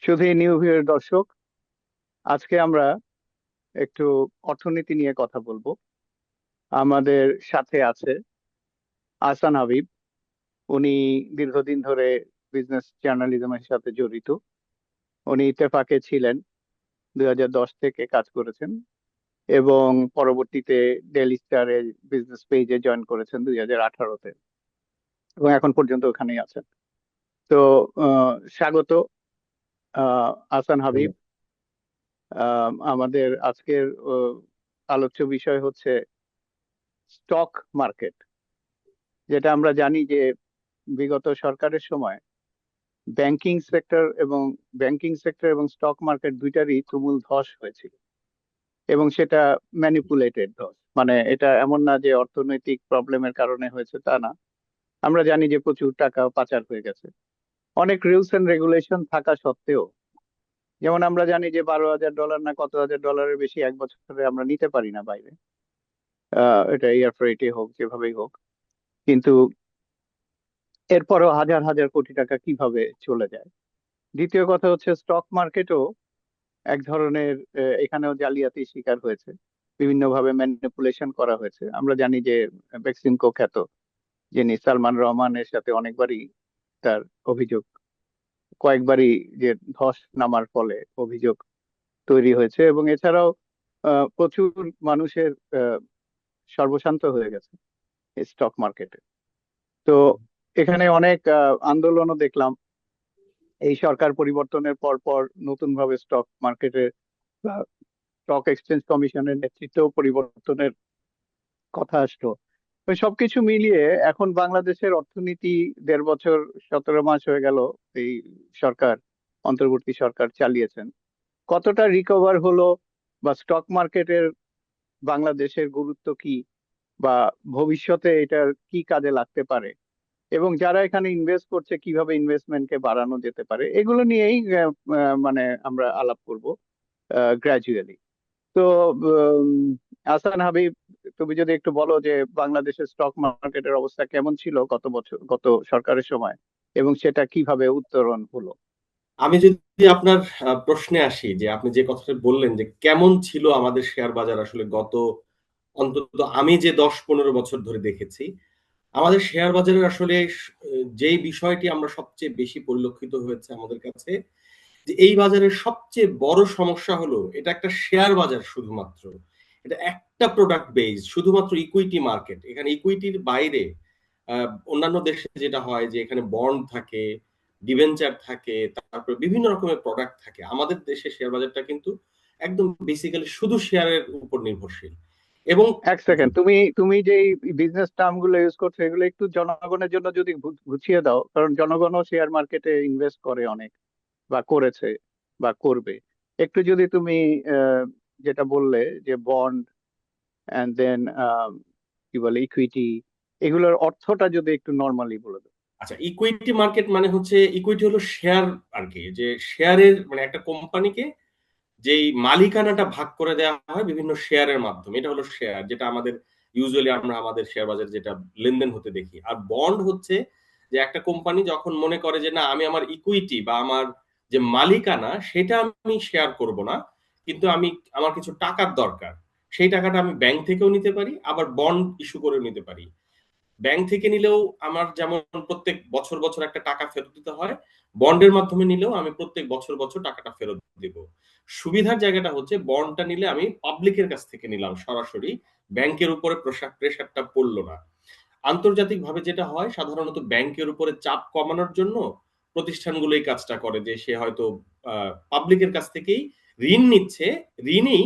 শুধু নিউ ভিউয়ের দর্শক, আজকে আমরা একটু অর্থনীতি নিয়ে কথা বলবো। আমাদের সাথে আছে আহসান হাবিব। উনি দীর্ঘদিন ধরে বিজনেস জার্নালিজমের সাথে জড়িত। উনি ইত্তেফাকে ছিলেন, 2010 থেকে কাজ করেছেন এবং পরবর্তীতে ডেইলি স্টারের বিজনেস পেজে জয়েন করেছেন 2018-তে এবং এখন পর্যন্ত ওখানেই আছেন। তো স্বাগত আহসান হাবিব। আমাদের আজকের আলোচ্য বিষয় হচ্ছে স্টক মার্কেট। যেটা আমরা জানি যে বিগত সরকারের সময় ব্যাংকিং সেক্টর এবং স্টক মার্কেট দুইটারই তুমুল ধস হয়েছিল, এবং সেটা ম্যানিপুলেটেড ধস। মানে এটা এমন না যে অর্থনৈতিক প্রবলেমের কারণে হয়েছে, তা না। আমরা জানি যে প্রচুর টাকা পাচার হয়ে গেছে অনেক রুলস এন্ড রেগুলেশন থাকা সত্ত্বেও। যেমন আমরা জানি যে $12,000 না কত হাজার ডলারের বেশি এক বছরে আমরা নিতে পারি না বাইরে। এটা এয়ার ফ্রেটে হোক, যেভাবেই হোক। কিন্তু এরপরও হাজার হাজার কোটি টাকা কিভাবে চলে যায়। দ্বিতীয় কথা হচ্ছে স্টক মার্কেটও এক ধরনের, এখানেও জালিয়াতির শিকার হয়েছে, বিভিন্নভাবে ম্যানিপুলেশন করা হয়েছে। আমরা জানি যে বেক্সিমকো খ্যাত, যিনি সালমান রহমানের সাথে অনেকবারই তার অভিযোগ, কয়েকবারই যে ধস নামার ফলে অভিযোগ তৈরি হয়েছে, এবং এছাড়াও প্রচুর মানুষের আহ, সর্বশান্ত হয়ে গেছে স্টক মার্কেটে। তো এখানে অনেক আন্দোলনও দেখলাম। এই সরকার পরিবর্তনের পর পর নতুন ভাবে স্টক মার্কেটের, স্টক এক্সচেঞ্জ কমিশনের নেতৃত্বেও পরিবর্তনের কথা আসলো। তো সবকিছু মিলিয়ে এখন বাংলাদেশের অর্থনীতি 1.5 বছর 17 মাস হয়ে গেল এই সরকার, অন্তর্বর্তী সরকার চালিয়েছেন। কতটা রিকভার হলো, বা স্টক মার্কেটের বাংলাদেশের গুরুত্ব কি, বা ভবিষ্যতে এটার কি কাজে লাগতে পারে, এবং যারা এখানে ইনভেস্ট করছে কিভাবে ইনভেস্টমেন্টকে বাড়ানো যেতে পারে, এগুলো নিয়েই মানে আমরা আলাপ করব গ্রাজুয়ালি। তো উম, আহসান হাবিব, তুমি যদি একটু বলো যে বাংলাদেশের স্টক মার্কেটের অবস্থা কেমন ছিল গত সরকারের সময়, এবং সেটা কিভাবে উত্তরণ হলো। আমি যদি আপনার প্রশ্নে আসি, যে আপনি যে কথাটা বললেন যে কেমন ছিল আমাদের শেয়ার বাজার আসলে গত, অন্তত আমি যে 10-15 বছর ধরে দেখেছি আমাদের শেয়ার বাজারের আসলে যেই বিষয়টি আমরা সবচেয়ে বেশি পরিলক্ষিত হয়েছে আমাদের কাছে, যে এই বাজারের সবচেয়ে বড় সমস্যা হলো এটা একটা শেয়ার বাজার, শুধুমাত্র এটা একটা প্রোডাক্ট বেস, শুধুমাত্র ইকুইটি মার্কেট। এখানে ইকুইটির বাইরে অন্যান্য দেশে যেটা হয় যে এখানে বন্ড থাকে, ডিবেঞ্চার থাকে, তারপর বিভিন্ন রকমের প্রোডাক্ট থাকে। আমাদের দেশে শেয়ার বাজারটা কিন্তু একদম বেসিক্যালি শুধু শেয়ারের উপর নির্ভরশীল। এবং এক সেকেন্ড, তুমি তুমি যে বিজনেস টার্ম গুলো ইউজ করছো এগুলো একটু জনগণের জন্য যদি গুছিয়ে দাও, কারণ জনগণও শেয়ার মার্কেটে ইনভেস্ট করে অনেক, বা করেছে, বা করবে। একটু যদি তুমি আহ, যেটা বললে যে বন্ড এন্ড দেন কি বলে ইকুইটি, এগুলোর অর্থটা যদি একটু নর্মালি বলে দাও। আচ্ছা, ইকুইটি মার্কেট মানে হচ্ছে, ইকুইটি হলো শেয়ার আর কি, যে শেয়ারের মানে একটা কোম্পানিকে যেই মালিকানাটা ভাগ করে দেওয়া হয় বিভিন্ন শেয়ারের মাধ্যমে, এটা হলো শেয়ার, যেটা আমাদের ইউজুয়ালি আমরা আমাদের শেয়ার বাজারে যেটা লেনদেন হতে দেখি। আর বন্ড হচ্ছে যে একটা কোম্পানি যখন মনে করে যে না, আমি আমার ইকুইটি বা আমার যে মালিকানা সেটা আমি শেয়ার করব না, কিন্তু আমার কিছু টাকার দরকার, সেই টাকাটা আমি ব্যাংক থেকেও নিতে পারি, আবার বন্ড ইস্যু করেও নিতে পারি। ব্যাংক থেকে নিলেও আমার যেমন প্রত্যেক বছর বছর একটা টাকা ফেরত দিতে হয়, বন্ডের মাধ্যমে নিলেও আমি প্রত্যেক বছর বছর টাকাটা ফেরত দিব। সুবিধার জায়গাটা হচ্ছে বন্ডটা নিলে আমি পাবলিকের কাছ থেকে নিলাম সরাসরি, ব্যাংকের উপরে প্রেশারটা পড়লো না। আন্তর্জাতিকভাবে যেটা হয়, সাধারণত ব্যাংকের উপরে চাপ কমানোর জন্য প্রতিষ্ঠানগুলো এই কাজটা করে, যে সে হয়তো পাবলিকের কাছ থেকেই ঋণ নিচ্ছে, ঋণই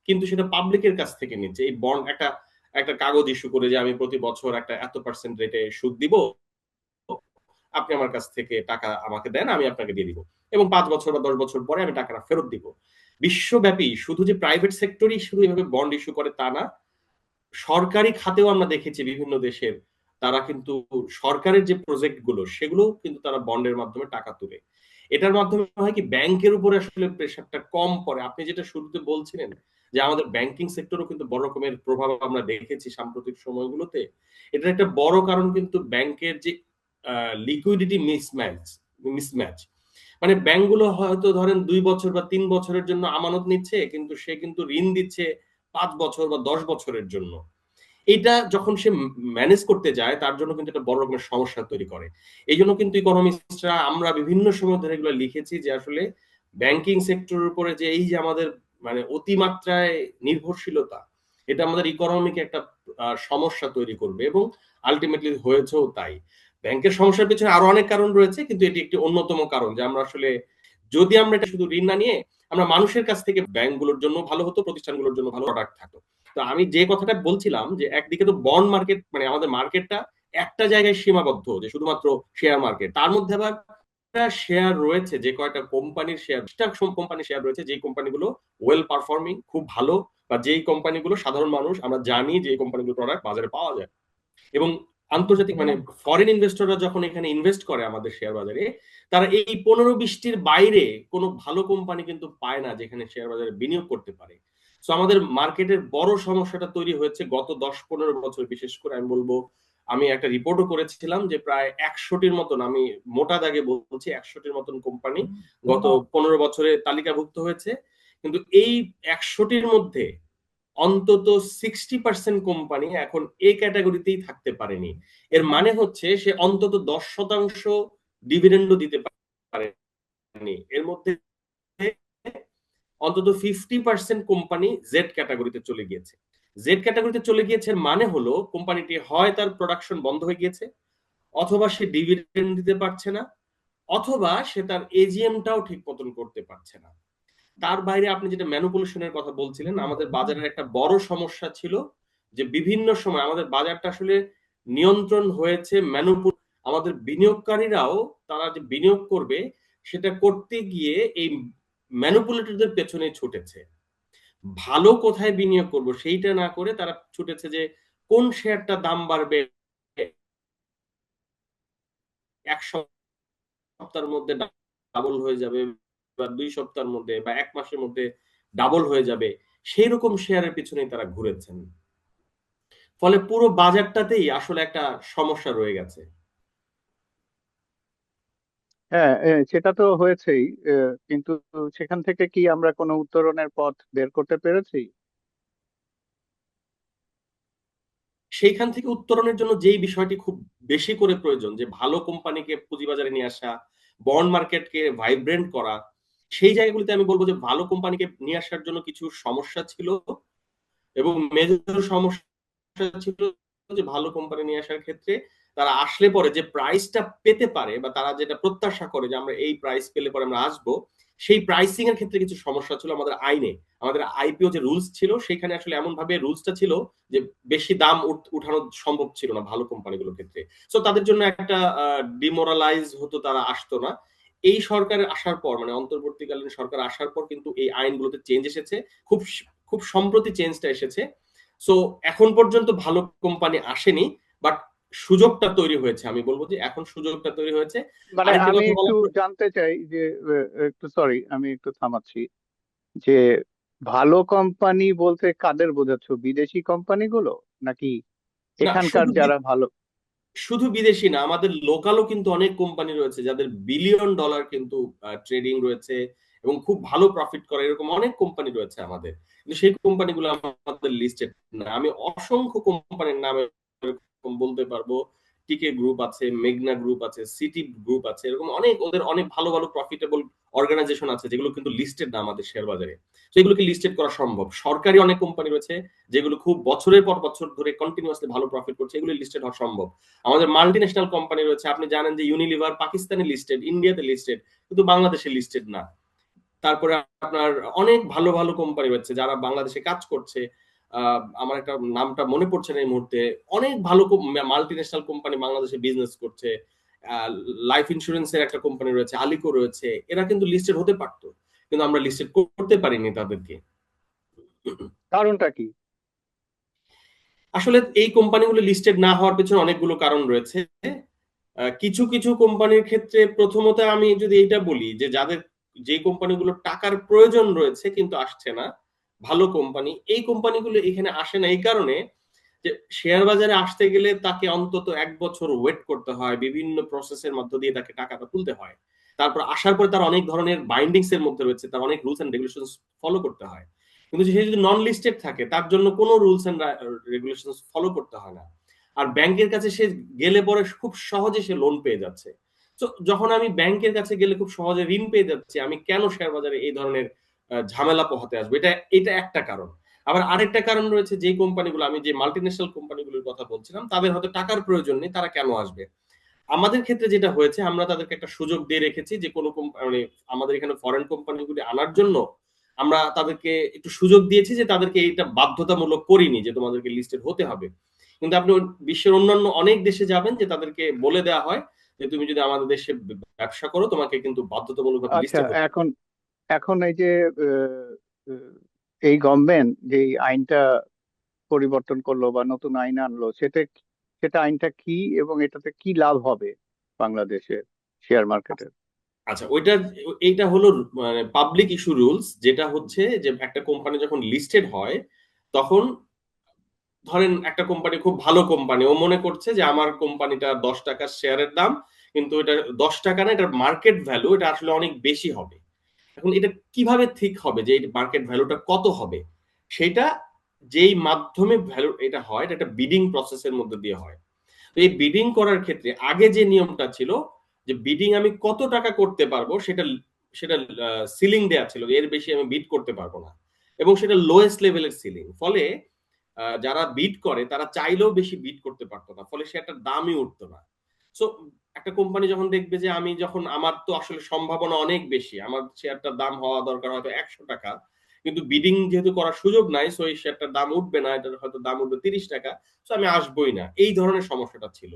কিন্তু সেটা পাবলিকের কাছ থেকে নিচ্ছে। এই বন্ড একটা একটা কাগজ ইস্যু করে যে আমি প্রতি বছর একটা এত পার্সেন্ট রেটে সুদ দিব, আপনি আমার কাছ থেকে টাকা আমাকে দেন, আমি আপনাকে দিয়ে দিব, এবং 5 বছর বা 10 বছর পরে আমি টাকাটা ফেরত দিব। বিশ্বব্যাপী শুধু যে প্রাইভেট সেক্টরই শুধু এভাবে বন্ড ইস্যু করে তা না, সরকারি খাতেও আমরা দেখেছি বিভিন্ন দেশের, তারা কিন্তু সরকারের যে প্রজেক্ট গুলো সেগুলো কিন্তু তারা বন্ডের মাধ্যমে টাকা তুলে। এটার মাধ্যমে হয় কি, ব্যাংকের উপরে আসলে প্রেশারটা কম পড়ে। আপনি যেটা শুরুতে বলছিলেন যে আমাদের ব্যাংকিং সেক্টরও কিন্তু বড় রকমের প্রভাব আমরা দেখেছি সাম্প্রতিক সময়গুলোতে। এটার একটা বড় কারণ কিন্তু ব্যাংকের যে লিকুইডিটি মিসম্যাচ। মানে ব্যাংকগুলো হয়তো ধরেন 2 বছর বা 3 বছরের জন্য আমানত নিচ্ছে, কিন্তু সে কিন্তু ঋণ দিচ্ছে 5 বছর বা 10 বছরের জন্য। এটা যখন সে ম্যানেজ করতে যায় তার জন্য কিন্তু একটা বড় রকমের সমস্যা তৈরি করে। এইজন্য কিন্তু ইকোনমিস্টরা আমরা বিভিন্ন সময় ধরে এগুলো লিখেছি যে আসলে ব্যাংকিং সেক্টরের উপরে যে এই যে আমাদের মানে অতিমাত্রায় নির্ভরশীলতা, এটা আমাদের ইকোনমিকে একটা সমস্যা তৈরি করবে এবং আল্টিমেটলি হয়েছেও তাই। ব্যাংকের সমস্যার পেছনে আরো অনেক কারণ রয়েছে, কিন্তু এটি একটি অন্যতম কারণ যে আমরা আসলে যদি আমরা এটা শুধু ঋণ না নিয়ে আমরা মানুষের কাছ থেকে ব্যাংকগুলোর জন্য ভালো হতো, প্রতিষ্ঠানগুলোর জন্য ভালো প্রোডাক্ট থাকতো। তো আমি যে কথাটা বলছিলাম যে একদিকে তো বন্ড মার্কেট মানে আমাদের মার্কেটটা একটা জায়গায় সীমাবদ্ধ যে শুধুমাত্র শেয়ার মার্কেট, তার মধ্যে আবার শেয়ার রয়েছে যে কয়টা কোম্পানির শেয়ার, কোম্পানির শেয়ার রয়েছে যে কোম্পানিগুলো ওয়েল পারফর্মিং, খুব ভালো, বা যেই কোম্পানিগুলো সাধারণ মানুষ আমরা জানি যে কোম্পানিগুলো প্রোডাক্ট বাজারে পাওয়া যায়। এবং আন্তর্জাতিক মানে ফরেন ইনভেস্টররা যখন এখানে ইনভেস্ট করে আমাদের শেয়ার বাজারে, তারা এই 15-20টির বাইরে কোনো ভালো কোম্পানি কিন্তু পায় না যেখানে শেয়ার বাজারে বিনিয়োগ করতে পারে। সো আমাদের মার্কেটের বড় সমস্যাটা তৈরি হয়েছে গত 10-15 বছর। বিশেষ করে আমি বলবো, আমি একটা রিপোর্টও করেছিলাম যে প্রায় 100টির মতন, আমি মোটা দাগে বলছি 100টির মতন কোম্পানি গত 15 বছরে তালিকাভুক্ত হয়েছে। কিন্তু এই 100টির মধ্যে অন্তত 60% কোম্পানি এখন এই ক্যাটাগরিতেই থাকতে পারেনি। এর মানে হচ্ছে সে অন্তত 10% ডিভিডেন্ডও দিতে পারেনি। এর মধ্যে অন্তত 50% কোম্পানি জেড ক্যাটাগরিতে চলে গিয়েছে। জেড ক্যাটাগরিতে চলে গিয়েছে এর মানে হলো কোম্পানিটি হয় তার প্রোডাকশন বন্ধ হয়ে গিয়েছে, অথবা সে ডিভিডেন্ড দিতে পারছে না, অথবা সে তার এজিএমটাও ঠিক মতন করতে পারছে না। তার বাইরে আপনি যেটা ম্যানিপুলেশনের কথা বলছিলেন, আমাদের বাজারের একটা বড় সমস্যা ছিল যে বিভিন্ন সময় আমাদের বাজারটা আসলে নিয়ন্ত্রণ হয়েছে আমাদের বিনিয়োগকারীরাও তারা যে বিনিয়োগ করবে সেটা করতে গিয়ে এই ম্যানিপুলেটরদের পেছনে ছুটেছে। ভালো কোথায় বিনিয়োগ করব সেইটা না করে তারা ছুটেছে যে কোন শেয়ারটা দাম বাড়বে 1 সপ্তাহের মধ্যে ডাবল হয়ে যাবে, বা 2 সপ্তাহের মধ্যে বা 1 মাসের মধ্যে ডাবল হয়ে যাবে, সেই রকম শেয়ারের পিছনেই তারা ঘুরেছেন। ফলে পুরো বাজারটাতেই আসলে একটা সমস্যা রয়ে গেছে। হ্যাঁ, সেটা তো হয়েছেই। কিন্তু সেখান থেকে কি আমরা কোনো উত্তরণের পথ বের করতে পেরেছি? সেইখান থেকে উত্তরণের জন্য যেই বিষয়টি খুব বেশি করে প্রয়োজন যে ভালো কোম্পানিকে পুঁজিবাজারে নিয়ে আসা, বন্ড মার্কেটকে ভাইব্রেন্ট করা, সেই জায়গাগুলিতে আমি বলব যে ভালো কোম্পানিকে নিয়ে আসার জন্য কিছু সমস্যা ছিল, এবং মেজর সমস্যা ছিল যে ভালো কোম্পানি নিয়ে আসার ক্ষেত্রে তারা আসলে পরে যে প্রাইসটা পেতে পারে বা তারা যেটা প্রত্যাশা করে যে আমরা এই প্রাইস পেলে পরে আমরা আসবো, সেই প্রাইসিং এর ক্ষেত্রে কিছু সমস্যা ছিল আমাদের আইনে। আমাদের আইপিও যে রুলস ছিল সেখানে আসলে এমন ভাবে রুলসটা ছিল যে বেশি দাম উঠানো সম্ভব ছিল না ভালো কোম্পানিগুলোর ক্ষেত্রে। সো তাদের জন্য একটা ডিমোরালাইজ হতো, তারা আসতো না। এই সরকারের আসার পর মানে অন্তর্বর্তীকালীন সরকার আসার পর কিন্তু এই আইনগুলোতে চেঞ্জ এসেছে। খুব খুব সম্প্রতি চেঞ্জটা এসেছে। সো এখন পর্যন্ত ভালো কোম্পানি আসেনি, বাট সুযোগটা তৈরি হয়েছে। আমি বলব যে এখন সুযোগটা তৈরি হয়েছে। মানে আরেকটি আমি কথা একটু বলা জানতে চাই যে, একটু সরি, আমি একটু থামাচ্ছি, যে ভালো কোম্পানি বলতে কাদের বোঝাচ্ছ? বিদেশি কোম্পানিগুলো নাকি না, এখানকার যারা ভালো? শুধু বিদেশি না, আমাদের লোকালও কিন্তু অনেক কোম্পানি রয়েছে যাদের বিলিয়ন ডলার কিন্তু ট্রেডিং রয়েছে এবং খুব ভালো প্রফিট করে, এরকম অনেক কোম্পানি রয়েছে আমাদের। কিন্তু সেই কোম্পানিগুলো আমাদের লিস্টেড না। আমি অসংখ্য কোম্পানির নাম এরকম বলতে পারবো। টিকে গ্রুপ আছে, মেঘনা গ্রুপ আছে, সিটি গ্রুপ আছে, এরকম অনেক ওদের অনেক ভালো ভালো প্রফিটেবল অর্গানাইজেশন আছে যেগুলো কিন্তু লিস্টেড না আমাদের শেয়ার বাজারে। তো এগুলোকে লিস্টেড করা সম্ভব। সরকারি অনেক কোম্পানি রয়েছে যেগুলো খুব বছরের পর বছর ধরে কন্টিনিউয়াসলি ভালো প্রফিট করছে, এগুলো লিস্টেড হওয়া সম্ভব। আমাদের মাল্টি ন্যাশনাল কোম্পানি রয়েছে, আপনি জানেন যে ইউনিলিভার পাকিস্তানে লিস্টেড, ইন্ডিয়াতে লিস্টেড, কিন্তু বাংলাদেশে লিস্টেড না। তারপরে আপনার অনেক ভালো ভালো কোম্পানি রয়েছে যারা বাংলাদেশে কাজ করছে। আমার একটা নামটা মনে পড়ছে না এই মুহূর্তে। অনেক ভালো মাল্টি ন্যাশনাল কোম্পানি বাংলাদেশে বিজনেস করছে। লাইফ ইন্স্যুরেন্সের একটা কোম্পানি রয়েছে, আলিকো রয়েছে, এরা কিন্তু লিস্টেড হতে পারতো, কিন্তু আমরা লিস্টেড করতে পারিনি তাদেরকে। কারণটা কি? আসলে এই কোম্পানিগুলো লিস্টেড না হওয়ার পেছনে অনেকগুলো কারণ রয়েছে। কিছু কিছু কোম্পানির ক্ষেত্রে প্রথমত আমি যদি এটা বলি যে যাদের যে কোম্পানিগুলো টাকার প্রয়োজন রয়েছে কিন্তু আসছে না, ভালো কোম্পানি, এই কোম্পানিগুলো এখানে আসে না এই কারণে যে শেয়ার বাজারে আসতে গেলে তাকে অন্তত 1 বছর ওয়েট করতে হয়, বিভিন্ন প্রসেসের মধ্য দিয়ে তাকে টাকাটা তুলতে হয়। তারপর আসার পরে তার অনেক ধরনের বাইন্ডিংস এর মধ্যে রয়েছে, তার অনেক রুলস এন্ড রেগুলেশনস ফলো করতে হয়। কিন্তু সে যদি নন লিস্টেড থাকে তার জন্য কোনো রুলস এন্ড রেগুলেশনস ফলো করতে হয় না। আর ব্যাংকের কাছে সে গেলে পরে খুব সহজে সে লোন পেয়ে যাচ্ছে। তো যখন আমি ব্যাংকের কাছে গেলে খুব সহজে ঋণ পেয়ে যাচ্ছি, আমি কেন শেয়ার বাজারে এই ধরনের ঝামেলা পোহাতে আসবো? এটা একটা কারণ। আবার আরেকটা কারণ রয়েছে, যে কোম্পানিগুলো, আমি যে মাল্টিন্যাশনাল কোম্পানিগুলোর কথা বলছিলাম, তাদের হয়তো টাকার প্রয়োজন নেই, তারা কেন আসবে? আমাদের ক্ষেত্রে যেটা হয়েছে, আমরা তাদেরকে একটা সুযোগ দিয়ে রেখেছি যে কোনো মানে আমাদের এখানে ফরেন কোম্পানিগুলি আনার জন্য আমরা তাদেরকে একটু সুযোগ দিয়েছি, যে তাদেরকে এটা বাধ্যতামূলক করিনি যে তোমাদেরকে লিস্টেড হতে হবে। কিন্তু আপনি বিশ্বের অন্যান্য অনেক দেশে যাবেন যে তাদেরকে বলে দেওয়া হয় যে তুমি যদি আমাদের দেশে ব্যবসা করো তোমাকে কিন্তু বাধ্যতামূলকভাবে আচ্ছা, লিস্টেড হতে হবে। এখন এখন এই যে আহ, এই গভর্নমেন্ট যে এই আইনটা পরিবর্তন করলো বা নতুন আইন আনলো, সেটা আইনটা কি এবং এটাতে কি লাভ হবে বাংলাদেশের শেয়ার মার্কেটের? আচ্ছা, এইটা হলো মানে পাবলিক ইস্যু রুলস, যেটা হচ্ছে যে একটা কোম্পানি যখন লিস্টেড হয় তখন, ধরেন একটা কোম্পানি খুব ভালো কোম্পানি, ও মনে করছে যে আমার কোম্পানিটা 10 টাকা শেয়ারের দাম, কিন্তু এটা 10 টাকা না, এটার মার্কেট ভ্যালু এটা আসলে অনেক বেশি হবে। এখন এটা কিভাবে ঠিক হবে যে এই মার্কেট ভ্যালুটা কত হবে? সেটা যেই মাধ্যমে ভ্যালু এটা হয়, এটা একটা বিডিং প্রসেসের মধ্যে দিয়ে হয়। তো এই বিডিং করার ক্ষেত্রে আগে যে নিয়মটা ছিল, যে বিডিং আমি কত টাকা করতে পারবো সেটা সেটা সিলিং দেয়া ছিল, এর বেশি আমি বিড করতে পারবো না, এবং সেটা লোয়েস্ট লেভেলের সিলিং। ফলে যারা বিড করে তারা চাইলেও বেশি বিড করতে পারতো না, ফলে সেটার দামই উঠতো না। সো একটা কোম্পানি যখন দেখবে যে আমি যখন, আমার তো আসলে সম্ভাবনা অনেক বেশি, আমার শেয়ারটার দাম হওয়া দরকার হয়তো 100 টাকা, কিন্তু বিডিং যেহেতু করার সুযোগ নাই, সো এই শেয়ারটার দাম উঠবে না, এটার হয়তো দাম উঠবে 30 টাকা, সো আমি আসবোই না, এই ধরনের সমস্যাটা ছিল।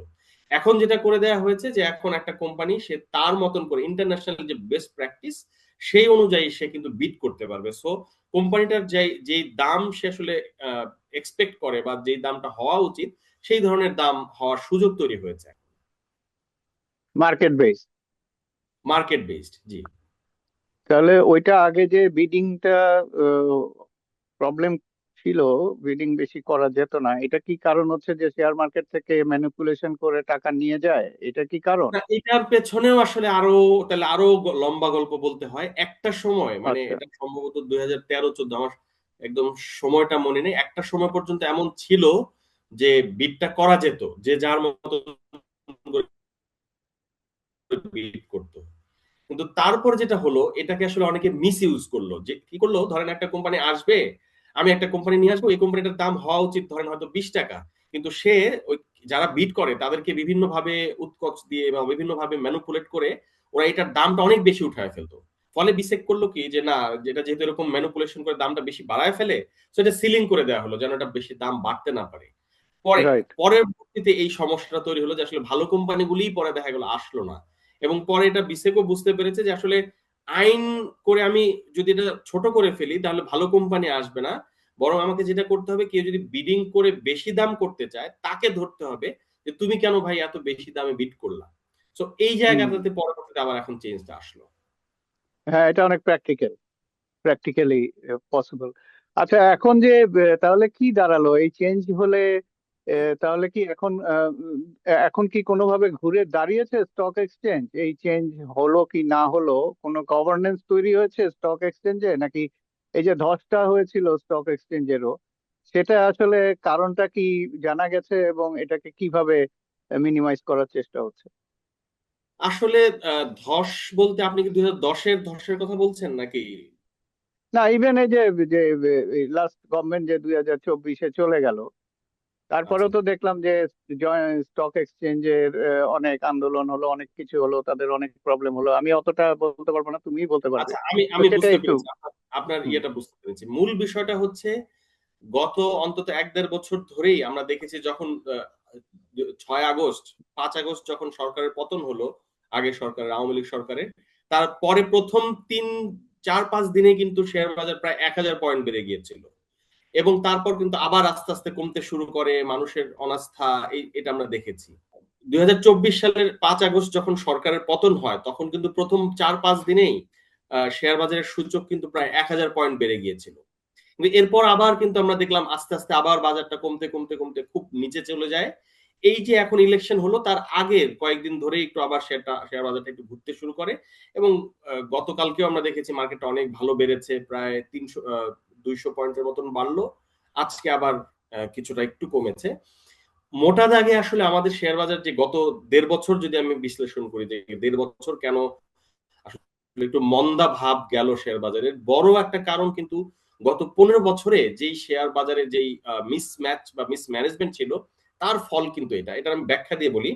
এখন যেটা করে দেওয়া হয়েছে যে এখন একটা কোম্পানি সে তার মতন করে ইন্টারন্যাশনাল যে বেস্ট প্র্যাকটিস সেই অনুযায়ী সে কিন্তু বিট করতে পারবে। সো কোম্পানিটার যেই দাম সে আসলে এক্সপেক্ট করে বা যেই দামটা হওয়া উচিত, সেই ধরনের দাম হওয়ার সুযোগ তৈরি হয়েছে। Market base? মার্কেট বেসড, জি। তাহলে ওইটা আগে যে বিডিংটা প্রবলেম ছিল, বিডিং বেশি করা যেত না, এটা কি কারণ হচ্ছে যে শেয়ার মার্কেট থেকে ম্যানিপুলেশন করে টাকা নিয়ে যায়, এটা কি কারণ? না, এটার পেছনেও আসলে আরো, তাহলে আরো লম্বা গল্প বলতে হয়। একটা সময়, মানে আচ্ছা। এটা সম্ভবত 2013-14, আমার একদম সময়টা মনে নেই, একটা সময় পর্যন্ত এমন ছিল যে বিটটা করা যেত, যে যার মতো বিট করতো। কিন্তু তারপর যেটা হলো, এটাকে আসলে অনেকে মিস ইউজ করলো। যে কি করলো, ধরেন একটা কোম্পানি আসবে, আমি একটা কোম্পানি নিয়ে আসবো, এই কোম্পানিটার দাম হওয়া উচিত ধরেন হয়তো 20 টাকা, কিন্তু সে ওই যারা বিড করে তাদেরকে বিভিন্ন ভাবে উৎকোচ দিয়ে বা বিভিন্ন ভাবে ম্যানুপুলেট করে ওরা এটার দামটা অনেক বেশি উঠায় ফেলতো। ফলে বিসেক করলো কি, যে না, যেটা যেহেতু এরকম ম্যানুপুলেশন করে দামটা বেশি বাড়ায় ফেলে, তো এটা সিলিং করে দেওয়া হলো যেন এটা বেশি দাম বাড়তে না পারে। পরে রাইট। পরবর্তীতে এই সমস্যাটা তৈরি হলো যে আসলে ভালো কোম্পানিগুলিই পরে দেখা গেলো আসলো না, এবং পরে এটা বিসেকও বুঝতে পেরেছে যে আসলে আইন করে আমি যদি এটা ছোট করে ফেলি তাহলে ভালো কোম্পানি আসবে না, বরং আমাকে যেটা করতে হবে, কেউ যদি বিডিং করে বেশি দাম করতে চায় তাকে ধরতে হবে যে তুমি কেন ভাই এত বেশি দামে বিড করলা। সো এই হুম। জায়গাটাতে পরবর্তীতে আবার এখন চেঞ্জটা আসলো। হ্যাঁ, এটা অনেক প্র্যাকটিক্যালি পসিবল। আচ্ছা, এখন যে তাহলে কি দাঁড়ালো এই চেঞ্জ হলে? তাহলে কি এখন এখন কি কোনোভাবে ঘুরে দাঁড়িয়েছে স্টক এক্সচেঞ্জ? এই চেঞ্জ হলো কি না হলো, কোনো গভর্নেন্স তৈরি হয়েছে স্টক এক্সচেঞ্জে নাকি? এই যে ধসটা হয়েছিল স্টক এক্সচেঞ্জেরও, সেটা আসলে কারণটা কি জানা গেছে এবং এটাকে কিভাবে মিনিমাইজ করার চেষ্টা হচ্ছে? আসলে ধস বলতে আপনি কি 2010-এর ধসের কথা বলছেন নাকি? না, ইভেন এই যে যে লাস্ট গভর্নমেন্ট যে 2024-এ চলে গেল, আচ্ছা, তারপরেও তো দেখলাম যে স্টক এক্সচেঞ্জের অনেক আন্দোলন হলো, অনেক কিছু হলো, তাদের অনেক প্রবলেম হলো। আমি অতটা বলতে পারবো না, তুমিই বলতে পারবে। আচ্ছা, আমি তো আমি সেটা বুঝতে একটু। পেরেছি, আপনার হুম। ইয়েটা বুঝতে পেরেছি। মূল বিষয়টা হচ্ছে, গত অন্তত 1-1.5 বছর ধরেই আমরা দেখেছি, যখন 6 আগস্ট, 5 আগস্ট যখন সরকারের পতন হলো, আগের সরকারের, আওয়ামী লীগ সরকারের, তারপরে প্রথম 3-4-5 দিনে কিন্তু শেয়ার বাজার প্রায় 1000 পয়েন্ট বেড়ে গিয়েছিল, এবং তারপর কিন্তু আবার আস্তে আস্তে কমতে শুরু করে, মানুষের অনাস্থা, এটা আমরা দেখেছি। 2024 সালের 5 আগস্ট যখন সরকারের পতন হয়, তখন কিন্তু প্রথম 4-5 দিনেই শেয়ার বাজারের সূচক কিন্তু প্রায় 1000 পয়েন্ট বেড়ে গিয়েছিল। কিন্তু এরপর আবার কিন্তু আমরা দেখলাম আস্তে আস্তে আবার বাজারটা কমতে কমতে কমতে খুব নিচে চলে যায়, এই যে এখন ইলেকশন হলো তার আগের কয়েকদিন ধরে একটু আবার শেয়ার বাজারটা একটু ঘুরতে শুরু করে, এবং গতকালকেও আমরা দেখেছি মার্কেটটা অনেক ভালো বেড়েছে, প্রায় 200 পয়েন্টের মতন বাড়লো। আজকে আবার কিছুটা একটু কমেছে। মোটা দাগে আসলে আমাদের শেয়ার বাজার যে গত 1.5 বছর যদি আমি বিশ্লেষণ করি, যে 1.5 বছর কেন আসলে একটু মন্দা ভাব গেল শেয়ার বাজারের, বড় একটা কারণ কিন্তু গত 15 বছরে যেই শেয়ার বাজারে যেই মিসম্যাচ বা মিসম্যানেজমেন্ট ছিল, তার ফল কিন্তু এটা আমি ব্যাখ্যা দিয়ে বলি।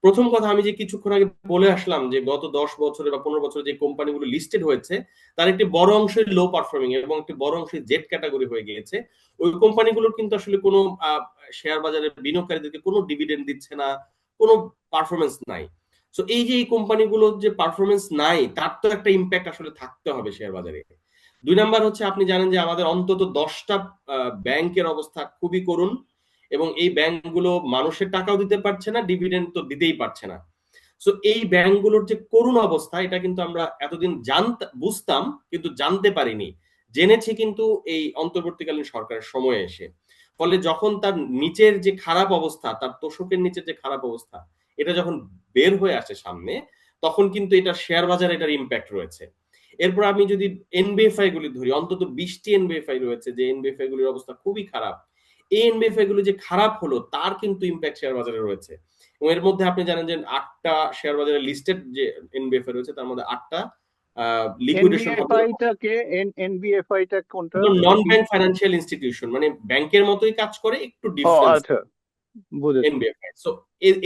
প্রথম কথা, আমি যে কিছুক্ষণ আগে বলে আসলাম যে গত 10 বছরে বা 15 বছরে যে কোম্পানিগুলো লিস্টেড হয়েছে তার একটি বড় অংশই লো পারফর্মিং এবং একটি বড় অংশই জেড ক্যাটাগরি হয়ে গিয়েছে। ওই কোম্পানিগুলোর কিন্তু আসলে কোনো শেয়ার বাজারের বিনিয়োগকারীদেরকে কোনো ডিভিডেন্ড দিচ্ছে না, কোনো পারফরমেন্স নাই। সো এই যে এই কোম্পানিগুলোর যে পারফরমেন্স নাই, তার তো একটা ইম্প্যাক্ট আসলে থাকতে হবে শেয়ার বাজারে। 2 নাম্বার হচ্ছে, আপনি জানেন যে আমাদের অন্তত 10টা ব্যাংকের অবস্থা খুবই করুণ, এবং এই ব্যাংকগুলো মানুষের টাকাও দিতে পারছে না, ডিভিডেন্ড তো দিতেই পারছে না। সো এই ব্যাংকগুলোর যে করুণ অবস্থা, এটা কিন্তু আমরা এতদিন বুঝতাম কিন্তু জানতে পারিনি, জেনেছি কিন্তু এই অন্তর্বর্তীকালীন সরকারের সময়ে এসে। ফলে যখন তার নিচের যে খারাপ অবস্থা, তার তোষকের নিচের যে খারাপ অবস্থা, এটা যখন বের হয়ে আসে সামনে, তখন কিন্তু এটা শেয়ার বাজারে এটার ইম্প্যাক্ট রয়েছে। এরপর আমি যদি এনবিএফআই গুলি ধরি, অন্তত 20টি এনবিএফআই রয়েছে যে এনবিএফআই গুলির অবস্থা খুবই খারাপ। এই এনবিএফআই গুলো যে খারাপ হলো, তার কিন্তু ইম্প্যাক্ট শেয়ার বাজারে রয়েছে। এবং এর মধ্যে আপনি জানেন যে 8টা শেয়ার বাজারে লিস্টেড যে এনবিএফআই রয়েছে, তার মধ্যে 8টা লিকুইডেশন হবে। এনবিএফআই টা কোনটা নন কি? ব্যাংক ফাইন্যান্সিয়াল ইনস্টিটিউশন, মানে ব্যাংকের মতোই কাজ করে, একটু ও ডিফারেন্স আচ্ছা, বুঝেছি। এনবিএফআই। সো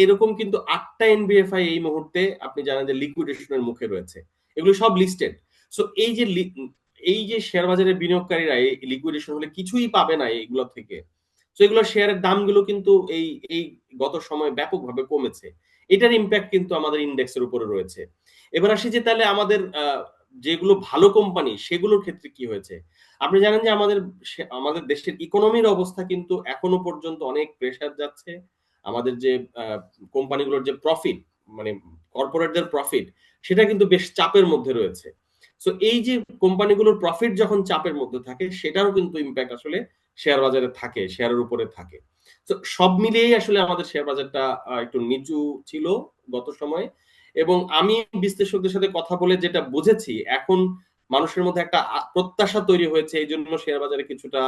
এরকম কিন্তু 8টা এনবিএফআই এই মুহূর্তে আপনি জানেন যে লিকুইডেশনের মুখে রয়েছে। এগুলো সব লিস্টেড। সো এই যে শেয়ার বাজারের বিনিয়োগকারীরা এই লিকুইডেশন হলে কিছুই পাবে না এইগুলো থেকে। সো এগুলো শেয়ারের দামগুলো কিন্তু এই এই গত সময়ে ব্যাপকভাবে কমেছে। এটার ইম্প্যাক্ট কিন্তু আমাদের ইন্ডেক্সের উপরে রয়েছে। এবার আসি যে তাহলে আমাদের যেগুলো ভালো কোম্পানি সেগুলোর ক্ষেত্রে কি হয়েছে? আপনি জানেন যে আমাদের দেশের ইকোনমির অবস্থা কিন্তু এখনো পর্যন্ত অনেক প্রেসার যাচ্ছে। আমাদের যে কোম্পানিগুলোর যে প্রফিট, মানে কর্পোরেটদের প্রফিট, সেটা কিন্তু বেশ চাপের মধ্যে রয়েছে। সো এই যে কোম্পানিগুলোর প্রফিট যখন চাপের মধ্যে থাকে, সেটারও কিন্তু ইম্প্যাক্ট আসলে শেয়ার বাজারে থাকে, শেয়ারের উপরে থাকে। তো সব মিলিয়েই আসলে আমাদের শেয়ার বাজারটা একটু নিচু ছিল গত সময়ে। এবং আমি বিশ্লেষকদের সাথে কথা বলে যেটা বুঝেছি, এখন মানুষের মধ্যে একটা প্রত্যাশা তৈরি হয়েছে, এই জন্য শেয়ার বাজারে কিছুটা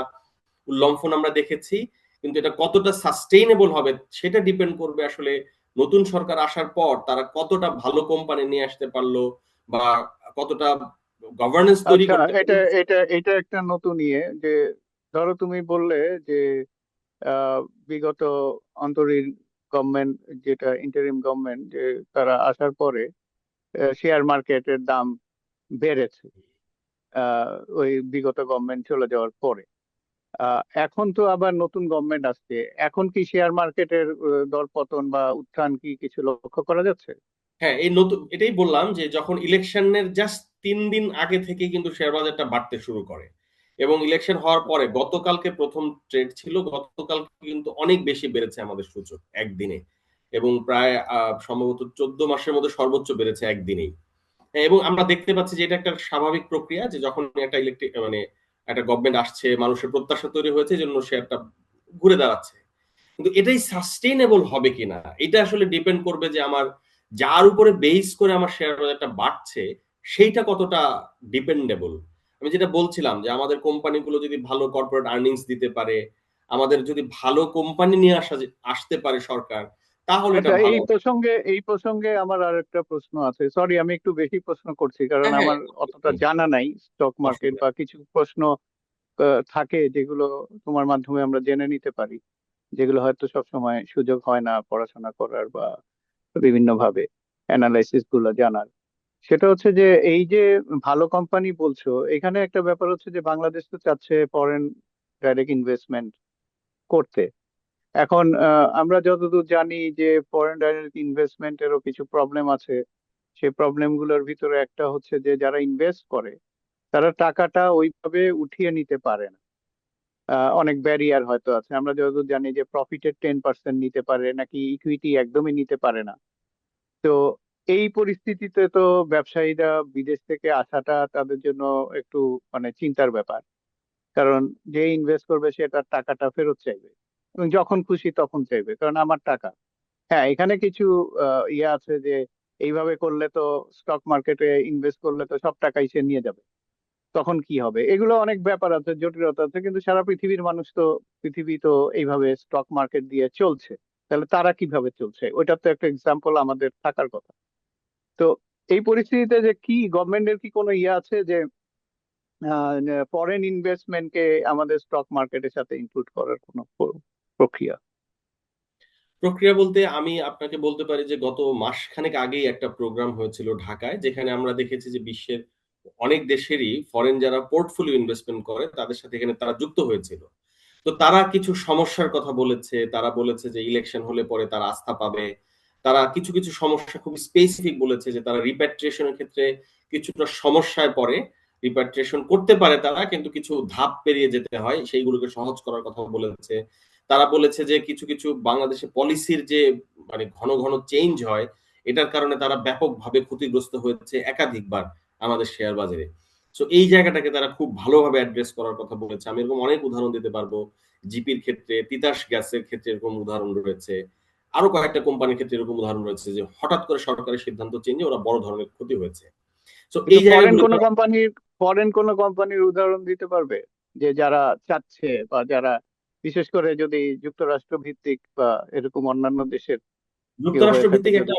উল্লম্ফন আমরা দেখেছি। কিন্তু এটা কতটা সাস্টেইনেবল হবে সেটা ডিপেন্ড করবে আসলে নতুন সরকার আসার পর তারা কতটা ভালো কোম্পানি নিয়ে আসতে পারলো, বা কতটা গভর্নেন্স তৈরি আচ্ছা, করতে এটা পারলো। এটা এটা একটা নতুন যে ধরো তুমি বললে যে আহ, বিগত অন্তরীণ গভর্নমেন্ট, যেটা ইন্টারিম গভর্নমেন্ট, যে তারা আসার পরে শেয়ার মার্কেটের দাম বেড়েছে আহ, ওই বিগত গভর্নমেন্ট চলে যাওয়ার পরে। এখন তো আবার নতুন গভর্নমেন্ট আসছে, এখন কি শেয়ার মার্কেটের দরপতন বা উত্থান কি কিছু লক্ষ্য করা যাচ্ছে? হ্যাঁ, এই নতুন এটাই বললাম যে যখন ইলেকশনের জাস্ট 3 দিন আগে থেকে কিন্তু শেয়ার বাজারটা বাড়তে শুরু করে, এবং ইলেকশন হওয়ার পরে গতকালকে প্রথম ট্রেড ছিল, গতকালকে কিন্তু অনেক বেশি বেড়েছে আমাদের সূচক একদিনে, এবং প্রায় সম্ভবত 14 মাসের মধ্যে সর্বোচ্চ বেড়েছে একদিনেই। হ্যাঁ, এবং আমরা দেখতে পাচ্ছি যে এটা একটা স্বাভাবিক প্রক্রিয়া, যে যখন একটা মানে একটা গভর্নমেন্ট আসছে, মানুষের প্রত্যাশা তৈরি হয়েছে, জন্য শেয়ারটা ঘুরে দাঁড়াচ্ছে। কিন্তু এটাই সাস্টেইনেবল হবে কিনা, এটা আসলে ডিপেন্ড করবে যে আমার যার উপরে বেস করে আমার শেয়ার বাজারটা বাড়ছে, সেইটা কতটা ডিপেন্ডেবল। আমি যেটা বলছিলাম যে আমাদের কোম্পানিগুলো যদি ভালো কর্পোরেট আর্নিংস দিতে পারে, আমাদের যদি ভালো কোম্পানি নিয়ে আসতে পারে সরকার, তাহলে এটা আচ্ছা, ভালো। এই প্রসঙ্গে আমার আর একটা প্রশ্ন আছে। সরি, আমি একটু বেশি প্রশ্ন করছি কারণ হ্যাঁ, হ্যাঁ, আমার অতটা জানা নাই স্টক মার্কেট, অসুবিধা বা কিছু প্রশ্ন থাকে যেগুলো তোমার মাধ্যমে আমরা জেনে নিতে পারি, যেগুলো হয়তো সব সময় সুযোগ হয় না পড়াশোনা করার বা বিভিন্ন ভাবে অ্যানালাইসিস গুলো জানার। সেটা হচ্ছে যে এই যে ভালো কোম্পানি বলছো, এখানে একটা ব্যাপার হচ্ছে যে বাংলাদেশ তো চাচ্ছে ফরেন ডাইরেক্ট ইনভেস্টমেন্ট করতে। এখন আমরা যতদূর জানি যে ফরেন ডাইরেক্ট ইনভেস্টমেন্টেরও কিছু প্রবলেম আছে। সেই প্রবলেম গুলোর ভিতরে একটা হচ্ছে যে যারা ইনভেস্ট করে তারা টাকাটা ওইভাবে উঠিয়ে নিতে পারে না। অনেক ব্যারিয়ার হয়তো আছে। আমরা যতদূর জানি যে প্রফিটের 10% নিতে পারে নাকি ইকুইটি একদমই নিতে পারে না। তো এই পরিস্থিতিতে তো ব্যবসায়ীরা বিদেশ থেকে আসাটা তাদের জন্য একটু মানে চিন্তার ব্যাপার। কারণ যে ইনভেস্ট করবে সে তার টাকাটা ফেরত চাইবে, এবং যখন খুশি তখন চাইবে, কারণ আমার টাকা। হ্যাঁ, এখানে কিছু ইয়ে আছে যে এইভাবে করলে তো, স্টক মার্কেটে ইনভেস্ট করলে তো সব টাকাই সে নিয়ে যাবে, তখন কি হবে, এগুলো অনেক ব্যাপার আছে, জটিলতা আছে। কিন্তু সারা পৃথিবীর মানুষ তো, পৃথিবী তো এইভাবে স্টক মার্কেট দিয়ে চলছে, তাহলে তারা কিভাবে চলছে, ওইটার তো একটা এক্সাম্পল আমাদের থাকার কথা। তো এই পরিস্থিতিতে যে কি গভর্নমেন্টের কি কোনো ইয়ে আছে যে ফরেন ইনভেস্টমেন্টকে আমাদের স্টক মার্কেটের সাথে ইনক্লুড করার কোনো প্রক্রিয়া? প্রক্রিয়া বলতে আমি আপনাকে বলতে পারি যে গত মাসখানেক আগেই একটা প্রোগ্রাম হয়েছিল ঢাকায়, যেখানে আমরা দেখেছি যে বিশ্বের অনেক দেশেরই ফরেন যারা পোর্টফোলিও ইনভেস্টমেন্ট করে তাদের সাথে এখানে তারা যুক্ত হয়েছিল। তো তারা কিছু সমস্যার কথা বলেছে। তারা বলেছে যে ইলেকশন হলে পরে তারা আস্থা পাবে। তারা কিছু সমস্যা খুব স্পেসিফিক বলেছে যে তারা রিপ্যাট্রিয়েশন এর ক্ষেত্রে কিছুটা সমস্যায় পড়ে। রিপ্যাট্রিয়েশন করতে পারে তারা, কিন্তু কিছু ধাপ পেরিয়ে যেতে হয়। সেইগুলোকে সহজ করার কথা বলেছে। তারা বলেছে যে কিছু বাংলাদেশে পলিসির যে মানে ঘন চেঞ্জ হয়, এটার কারণে তারা ব্যাপকভাবে ক্ষতিগ্রস্ত হয়েছে একাধিকবার আমাদের শেয়ার বাজারে। সো এই জায়গাটাকে তারা খুব ভালোভাবে অ্যাড্রেস করার কথা বলেছে। আমি এরকম অনেক উদাহরণ দিতে পারবো। জিপির ক্ষেত্রে, তিতাস গ্যাসের ক্ষেত্রে এরকম উদাহরণ রয়েছে। আরো কয়েকটা কোম্পানির ক্ষেত্রে এরকম উদাহরণ রয়েছে যে হঠাৎ করে সরকারের সিদ্ধান্ত চেঞ্জে ওরা বড় ধরনের ক্ষতি হয়েছে। সো কিন্তু এই জায়গাগুলোতে ফরেন কোন কোম্পানির উদাহরণ দিতে পারবে, যে যারা চাচ্ছে, বা যারা বিশেষ করে যদি যুক্তরাষ্ট্র ভিত্তিক বা এরকম অন্যান্য দেশের কেউ হয়ে যুক্তরাষ্ট্র থাকে ভিত্তিক যদি? একটা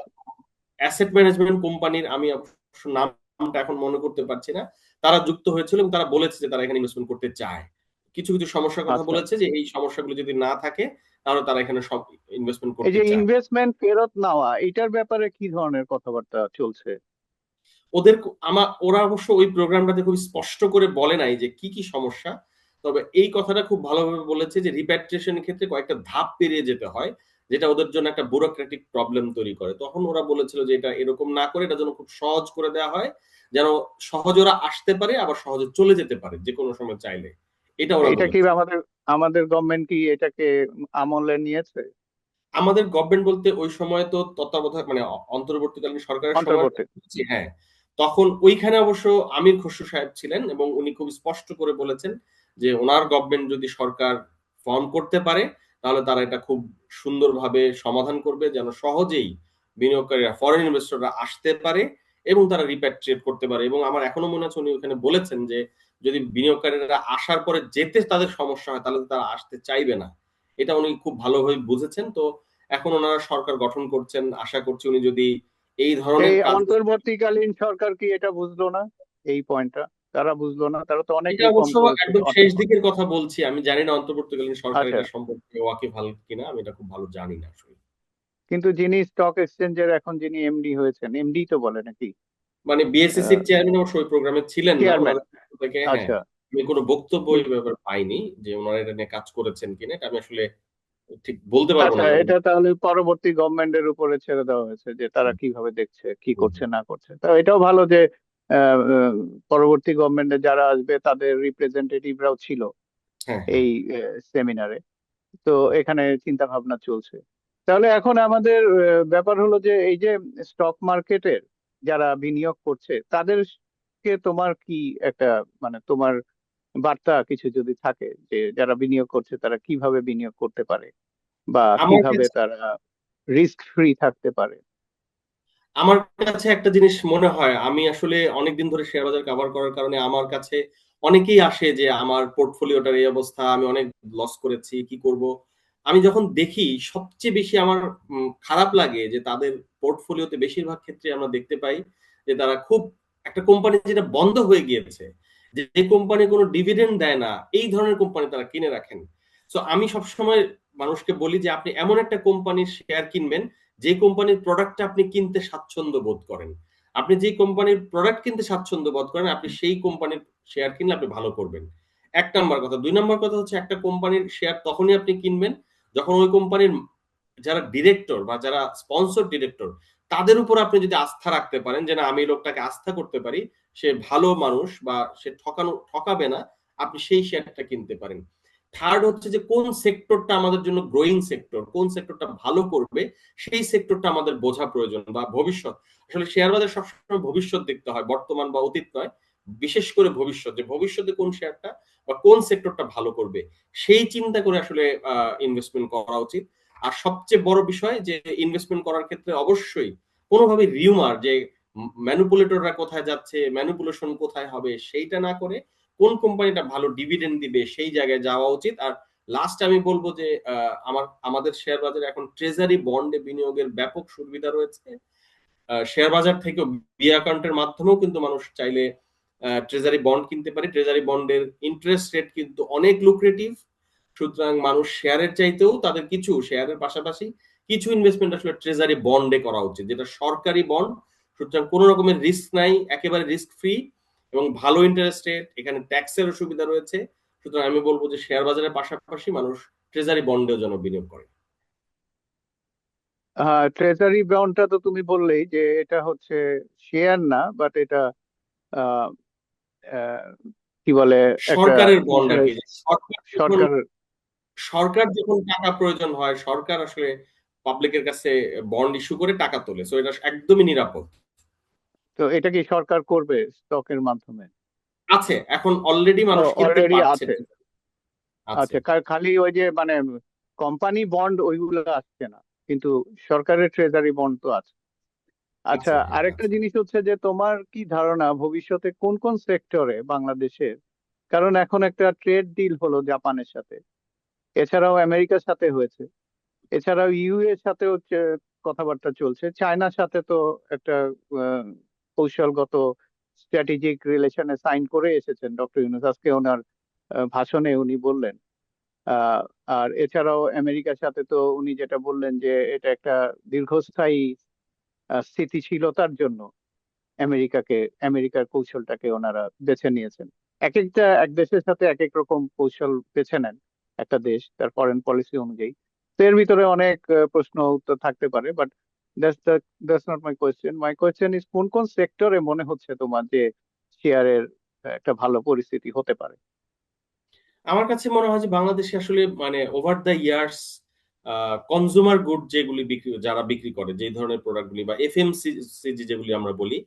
অ্যাসেট ম্যানেজমেন্ট কোম্পানির, আমি অবশ্য নামটা এখন মনে করতে পারছি না। তারা যুক্ত হয়েছিল এবং তারা বলেছে যে তারা এখানে ইনভেস্টমেন্ট করতে চায়। কিছু সমস্যার কথা আচ্ছা, বলেছে যে এই সমস্যাগুলো যদি না থাকে তাহলে তারা এখানে সব ইনভেস্টমেন্ট এই করতে যে চায়। ইনভেস্টমেন্ট ফেরত নেওয়া, এটার ব্যাপারে কি ধরনের কথাবার্তা চলছে? ওদের ওরা অবশ্য ওই প্রোগ্রামটাতে খুব স্পষ্ট করে বলে নাই যে কি সমস্যা। তবে এই কথাটা খুব ভালোভাবে বলেছে যে রিপ্যাট্রিয়েশন এর ক্ষেত্রে কয়েকটা ধাপ পেরিয়ে যেতে হয়, যেটা ওদের জন্য একটা ব্যুরোক্রেটিক প্রবলেম তৈরি করে। তখন ওরা বলেছিল যে এটা এরকম না করে এটা যেন খুব সহজ করে দেয়া হয়। যেন সহজে ওরা আসতে পারে আবার সহজে চলে যেতে পারে যেকোনো সময় চাইলে। এটা ওরা এটা কি বলেছে। আমাদের আমাদের গভর্নমেন্ট কি এটাকে আমলে নিয়েছে? আমাদের গভর্নমেন্ট বলতে ওই সময় তো তত্ত্বাবধায়ক মানে অন্তর্বর্তীকালীন সরকারের সময় অন্তর্বর্তী। হ্যাঁ। তখন ওইখানে অবশ্য আমির খসরু সাহেব ছিলেন এবং উনি খুব স্পষ্ট করে বলেছেন যে উনার গভর্নমেন্ট যদি সরকার ফর্ম করতে পারে তাহলে তারা এটা খুব সুন্দরভাবে সমাধান করবে যেন সহজেই বিনিয়োগকারীরা, ফরেন ইনভেস্টররা আসতে পারে এবং তারা রিপ্যাট্রিয়েট করতে পারে। এবং আমার এখনো মনে আছে উনি ওখানে বলেছেন যে যদি বিনিয়োগকারীরা আসার পরে যেতে তাদের সমস্যা হয় তাহলে তারা আসতে চাইবে না। এটা উনি খুব ভালোভাবে বুঝেছেন। তো এখন ওনারা সরকার গঠন করছেন। আশা করছি উনি যদি এই ধরনের এই কাজ, অন্তর্বর্তীকালীন সরকার কি এটা বুঝলো না, এই পয়েন্টটা? তারা বুঝলো না? তারা তো অনেক এটা রিফর্ম অবশ্য করেছে। একদম শেষ দিকের কথা বলছি। আমি জানি না অন্তর্বর্তীকালীন সরকার আচ্ছা, এটা সম্পর্কে ওয়াকিবহাল কিনা। আমি এটা খুব ভালো জানি না আসলে। কিন্তু যিনি স্টক এক্সচেঞ্জের এখন যিনি এমডি হয়েছেন, এমডি তো বলে নাকি, মানে বিএসইসির চেয়ারম্যান অবশ্য ওই প্রোগ্রামে ছিলেন না। চেয়ারম্যান? উনাদের পক্ষ থেকে হ্যাঁ, আচ্ছা। আমি কোন বক্তব্য এই কিন্তু ব্যাপারে পাইনি যে উনারা এটা নিয়ে কাজ করেছেন কিনা। এটা আমি আসলে ঠিক বলতে পারব আচ্ছা, না যে এটা তাহলে পরবর্তী গভর্নমেন্টের উপরে ছেড়ে দেওয়া হয়েছে যে তারা কিভাবে দেখছে, কি করছে না করছে। তো এটাও ভালো যে আহ, আহ, পরবর্তী গভর্নমেন্টে যারা আসবে তাদের রিপ্রেজেন্টেটিভরাও ছিল হ্যাঁ, হ্যাঁ। এই সেমিনারে। তো এখানে চিন্তা ভাবনা চলছে। তাহলে এখন আমাদের ব্যাপার হলো যে এই যে স্টক মার্কেটের যারা বিনিয়োগ করছে তাদেরকে তোমার কি একটা, মানে তোমার বার্তা কিছু যদি থাকে, যে যারা বিনিয়োগ করছে তারা কিভাবে বিনিয়োগ করতে পারে, বা আমার কিভাবে কাছে তারা রিস্ক ফ্রি থাকতে পারে? আমার কাছে একটা জিনিস মনে হয়, আমি আসলে অনেকদিন ধরে শেয়ার বাজার কভার করার কারণে আমার কাছে অনেকেই আসে যে আমার পোর্টফোলিওটার এই অবস্থা, আমি অনেক লস করেছি, কি করব? আমি যখন দেখি সবচেয়ে বেশি আমার খারাপ লাগে যে তাদের পোর্টফোলিওতে বেশিরভাগ ক্ষেত্রে আমরা দেখতে পাই যে তারা খুব একটা কোম্পানি যেটা বন্ধ হয়ে গিয়েছে, যে কোম্পানি কোনো ডিভিডেন্ড দেয় না, এই ধরনের কোম্পানি তারা কিনে রাখেন। সো আমি সবসময় মানুষকে বলি যে আপনি এমন একটা কোম্পানির শেয়ার কিনবেন যে কোম্পানির প্রোডাক্টটা আপনি কিনতে স্বাচ্ছন্দ্য বোধ করেন। আপনি যে কোম্পানির প্রোডাক্ট কিনতে স্বাচ্ছন্দ্য বোধ করেন, আপনি সেই কোম্পানির শেয়ার কিনলে আপনি ভালো করবেন। ১ নাম্বার কথা। ২ নাম্বার কথা হচ্ছে একটা কোম্পানির শেয়ার তখনই আপনি কিনবেন যখন ওই কোম্পানির যারা ডিরেক্টর বা যারা স্পন্সর ডিরেক্টর তাদের উপর আপনি যদি আস্থা রাখতে পারেন যে না আমি এই লোকটাকে আস্থা করতে পারি, সে ভালো মানুষ বা সে ঠকাবে না, আপনি সেই শেয়ারটা কিনতে পারেন। থার্ড হচ্ছে যে কোন সেক্টরটা আমাদের জন্য গ্রোইং সেক্টর, কোন সেক্টরটা ভালো করবে সেই সেক্টরটা আমাদের বোঝা প্রয়োজন বা ভবিষ্যৎ। আসলে শেয়ার বাজার সবসময় ভবিষ্যৎ দেখতে হয়, বর্তমান বা অতীত নয়। বিশেষ করে ভবিষ্যৎ, যে ভবিষ্যতে কোন শেয়ারটা বা কোন সেক্টরটা ভালো করবে সেই চিন্তা করে আসলে ইনভেস্টমেন্ট করা উচিত। আর সবচেয়ে বড় বিষয় যে ইনভেস্টমেন্ট করার ক্ষেত্রে অবশ্যই কোনোভাবে রিউমার যে ম্যানুপুলেটররা কোথায় যাচ্ছে, ম্যানুপুলেশন কোথায় হবে সেইটা না করে কোন কোম্পানিটা ভালো ডিভিডেন্ড দিবে সেই জায়গায় যাওয়া উচিত। আর লাস্ট আমি বলবো যে আমাদের শেয়ার বাজারে এখন ট্রেজারি বন্ডে বিনিয়োগের ব্যাপক সুবিধা রয়েছে। শেয়ার বাজার থেকেও বি অ্যাকাউন্টের মাধ্যমেও কিন্তু মানুষ চাইলে ট্রেজারি বন্ড কিনতে পারে। ট্রেজারি বন্ডের ইন্টারেস্ট রেট কিন্তু অনেক লুক্রেটিভ। সুতরাং মানুষ শেয়ারের চাইতেও তাদের কিছু শেয়ারের পাশাপাশি কিছু ইনভেস্টমেন্ট আসলে ট্রেজারি বন্ডে করা উচিত, যেটা সরকারি বন্ড। সুতরাং কোনো রকমের রিস্ক নাই, একেবারে রিস্ক ফ্রি এবং ভালো ইন্টারেস্ট রেট, এখানে ট্যাক্সেরও সুবিধা রয়েছে। সুতরাং আমি বলবো যে শেয়ার বাজারের পাশাপাশি মানুষ ট্রেজারি বন্ডেও যেন বিনিয়োগ করে। হ্যাঁ, ট্রেজারি বন্ডটা তো তুমি বললেই যে এটা হচ্ছে শেয়ার না, বাট এটা আহ, আহ, কি বলে, একটা সরকারের বন্ড আর বিষয়। কি, যে সরকার। সরকার যখন টাকা প্রয়োজন হয়, সরকার আসলে পাবলিকের কাছে বন্ড ইস্যু করে টাকা তোলে, সো এটা একদমই নিরাপদ। তো এটা কি সরকার করবে স্টকের মাধ্যমে? আছে, এখন অলরেডি মানুষ কিনতে অলরেডি পারছে। আছে। আছে। আচ্ছা, খালি ওই যে মানে কোম্পানি বন্ড ওইগুলো আসছে না, কিন্তু সরকারের ট্রেজারি বন্ড তো আছে। আচ্ছা, আছে, হ্যাঁ আরেকটা আছে। জিনিস হচ্ছে যে তোমার কি ধারণা ভবিষ্যতে কোন কোন সেক্টরে বাংলাদেশের, কারণ এখন একটা ট্রেড ডিল হলো জাপানের সাথে, এছাড়াও আমেরিকার সাথে হয়েছে, এছাড়াও ইউ এর সাথেও কথাবার্তা চলছে, চায়নার সাথে তো একটা আহ, কৌশলগত স্ট্র্যাটেজিক রিলেশনে সাইন করে এসেছেন ডক্টর ইউনূস, আজকে ওনার ভাষণে উনি বললেন। আহ, আর এছাড়াও আমেরিকার সাথে তো উনি যেটা বললেন যে এটা একটা দীর্ঘস্থায়ী স্থিতিশীলতার জন্য আমেরিকাকে, আমেরিকার কৌশলটাকে ওনারা বেছে নিয়েছেন। এক দেশের সাথে এক এক রকম কৌশল বেছে নেন একটা দেশ তার ফরেন পলিসি অনুযায়ী। তো এর ভিতরে অনেক প্রশ্ন উত্তর থাকতে পারে, but that's not my question. My question is কোন কোন সেক্টরে মনে হচ্ছে তোমার যে শেয়ারের একটা ভালো পরিস্থিতি হতে পারে? আমার কাছে মনে হয় যে বাংলাদেশে আসলে মানে over the years consumer good যেগুলি বিক্রি, যারা বিক্রি করে যে ধরনের প্রোডাক্টগুলি বা এফএমসিজি যেগুলি আমরা বলি,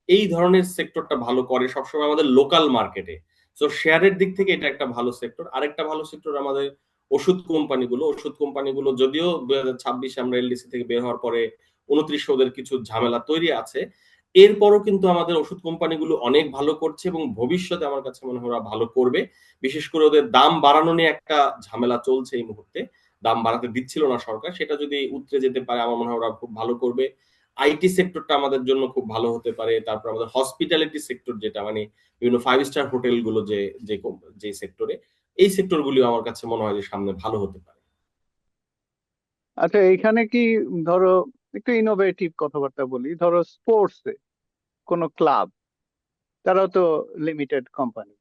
এই ধরনের সেক্টরটা ভালো করে সবসময় আমাদের লোকাল মার্কেটে। তো শেয়ারের দিক থেকে এটা একটা ভালো সেক্টর। আরেকটা ভালো সেক্টর আমাদের ওষুধ কোম্পানিগুলো যদিও 2026 আমরা এলডিসি থেকে বের হওয়ার পরে 29 ওদের কিছু ঝামেলা তৈরি আছে, এরপরও কিন্তু আমাদের ওষুধ কোম্পানিগুলো অনেক ভালো করছে এবং ভবিষ্যতে আমার কাছে মনে হয় ওরা ভালো করবে। বিশেষ করে ওদের দাম বাড়ানো নিয়ে একটা ঝামেলা চলছে এই মুহূর্তে, দাম বাড়াতে দিচ্ছিল না সরকার, সেটা যদি উতরে যেতে পারে আমার মনে হয় ওরা খুব ভালো করবে। আইটি সেক্টরটা আমাদের জন্য খুব ভালো হতে পারে। তারপর আমাদের হসপিটালিটি সেক্টর, যেটা মানে বিভিন্ন ফাইভ স্টার হোটেল গুলো যে সেক্টরে, এই সেক্টর গুলিও আমার কাছে মনে হয় যে সামনে ভালো হতে পারে। আচ্ছা, এইখানে কি ধরো একটু ইনোভেটিভ কথাবার্তা বলি, ধরো স্পোর্টসে কোনো ক্লাব, তারাও তো লিমিটেড কোম্পানি,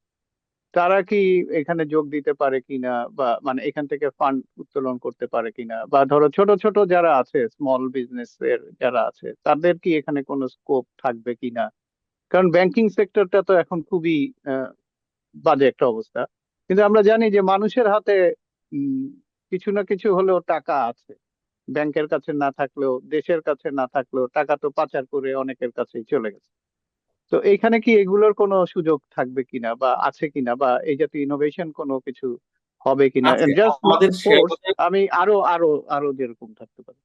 তারা কি এখানে যোগ দিতে পারে কিনা, বা মানে এখান থেকে ফান্ড উত্তোলন করতে পারে কিনা, বা ধরো ছোট ছোট যারা আছে স্মল বিজনেস এর যারা আছে তাদের কি এখানে কোনো স্কোপ থাকবে কিনা? কারণ ব্যাংকিং সেক্টরটা তো এখন খুবই আহ, বাজে একটা অবস্থা। কিন্তু আমরা জানি যে মানুষের হাতে উম, কিছু না কিছু হলেও টাকা আছে, ব্যাংকের কাছে না থাকলেও দেশের কাছে না থাকলেও টাকা তো পাচার করে অনেকের কাছেই চলে গেছে। তো এইখানে কি এগুলোর কোনো সুযোগ থাকবে কিনা বা আছে কিনা, বা এই জাতীয় ইনোভেশন কোনো কিছু হবে কিনা, আছে জাস্ট নট আমাদের শেয়ার স্পোর্টস, বাজারে, আমি আরো আরো আরো যেরকম থাকতে পারে।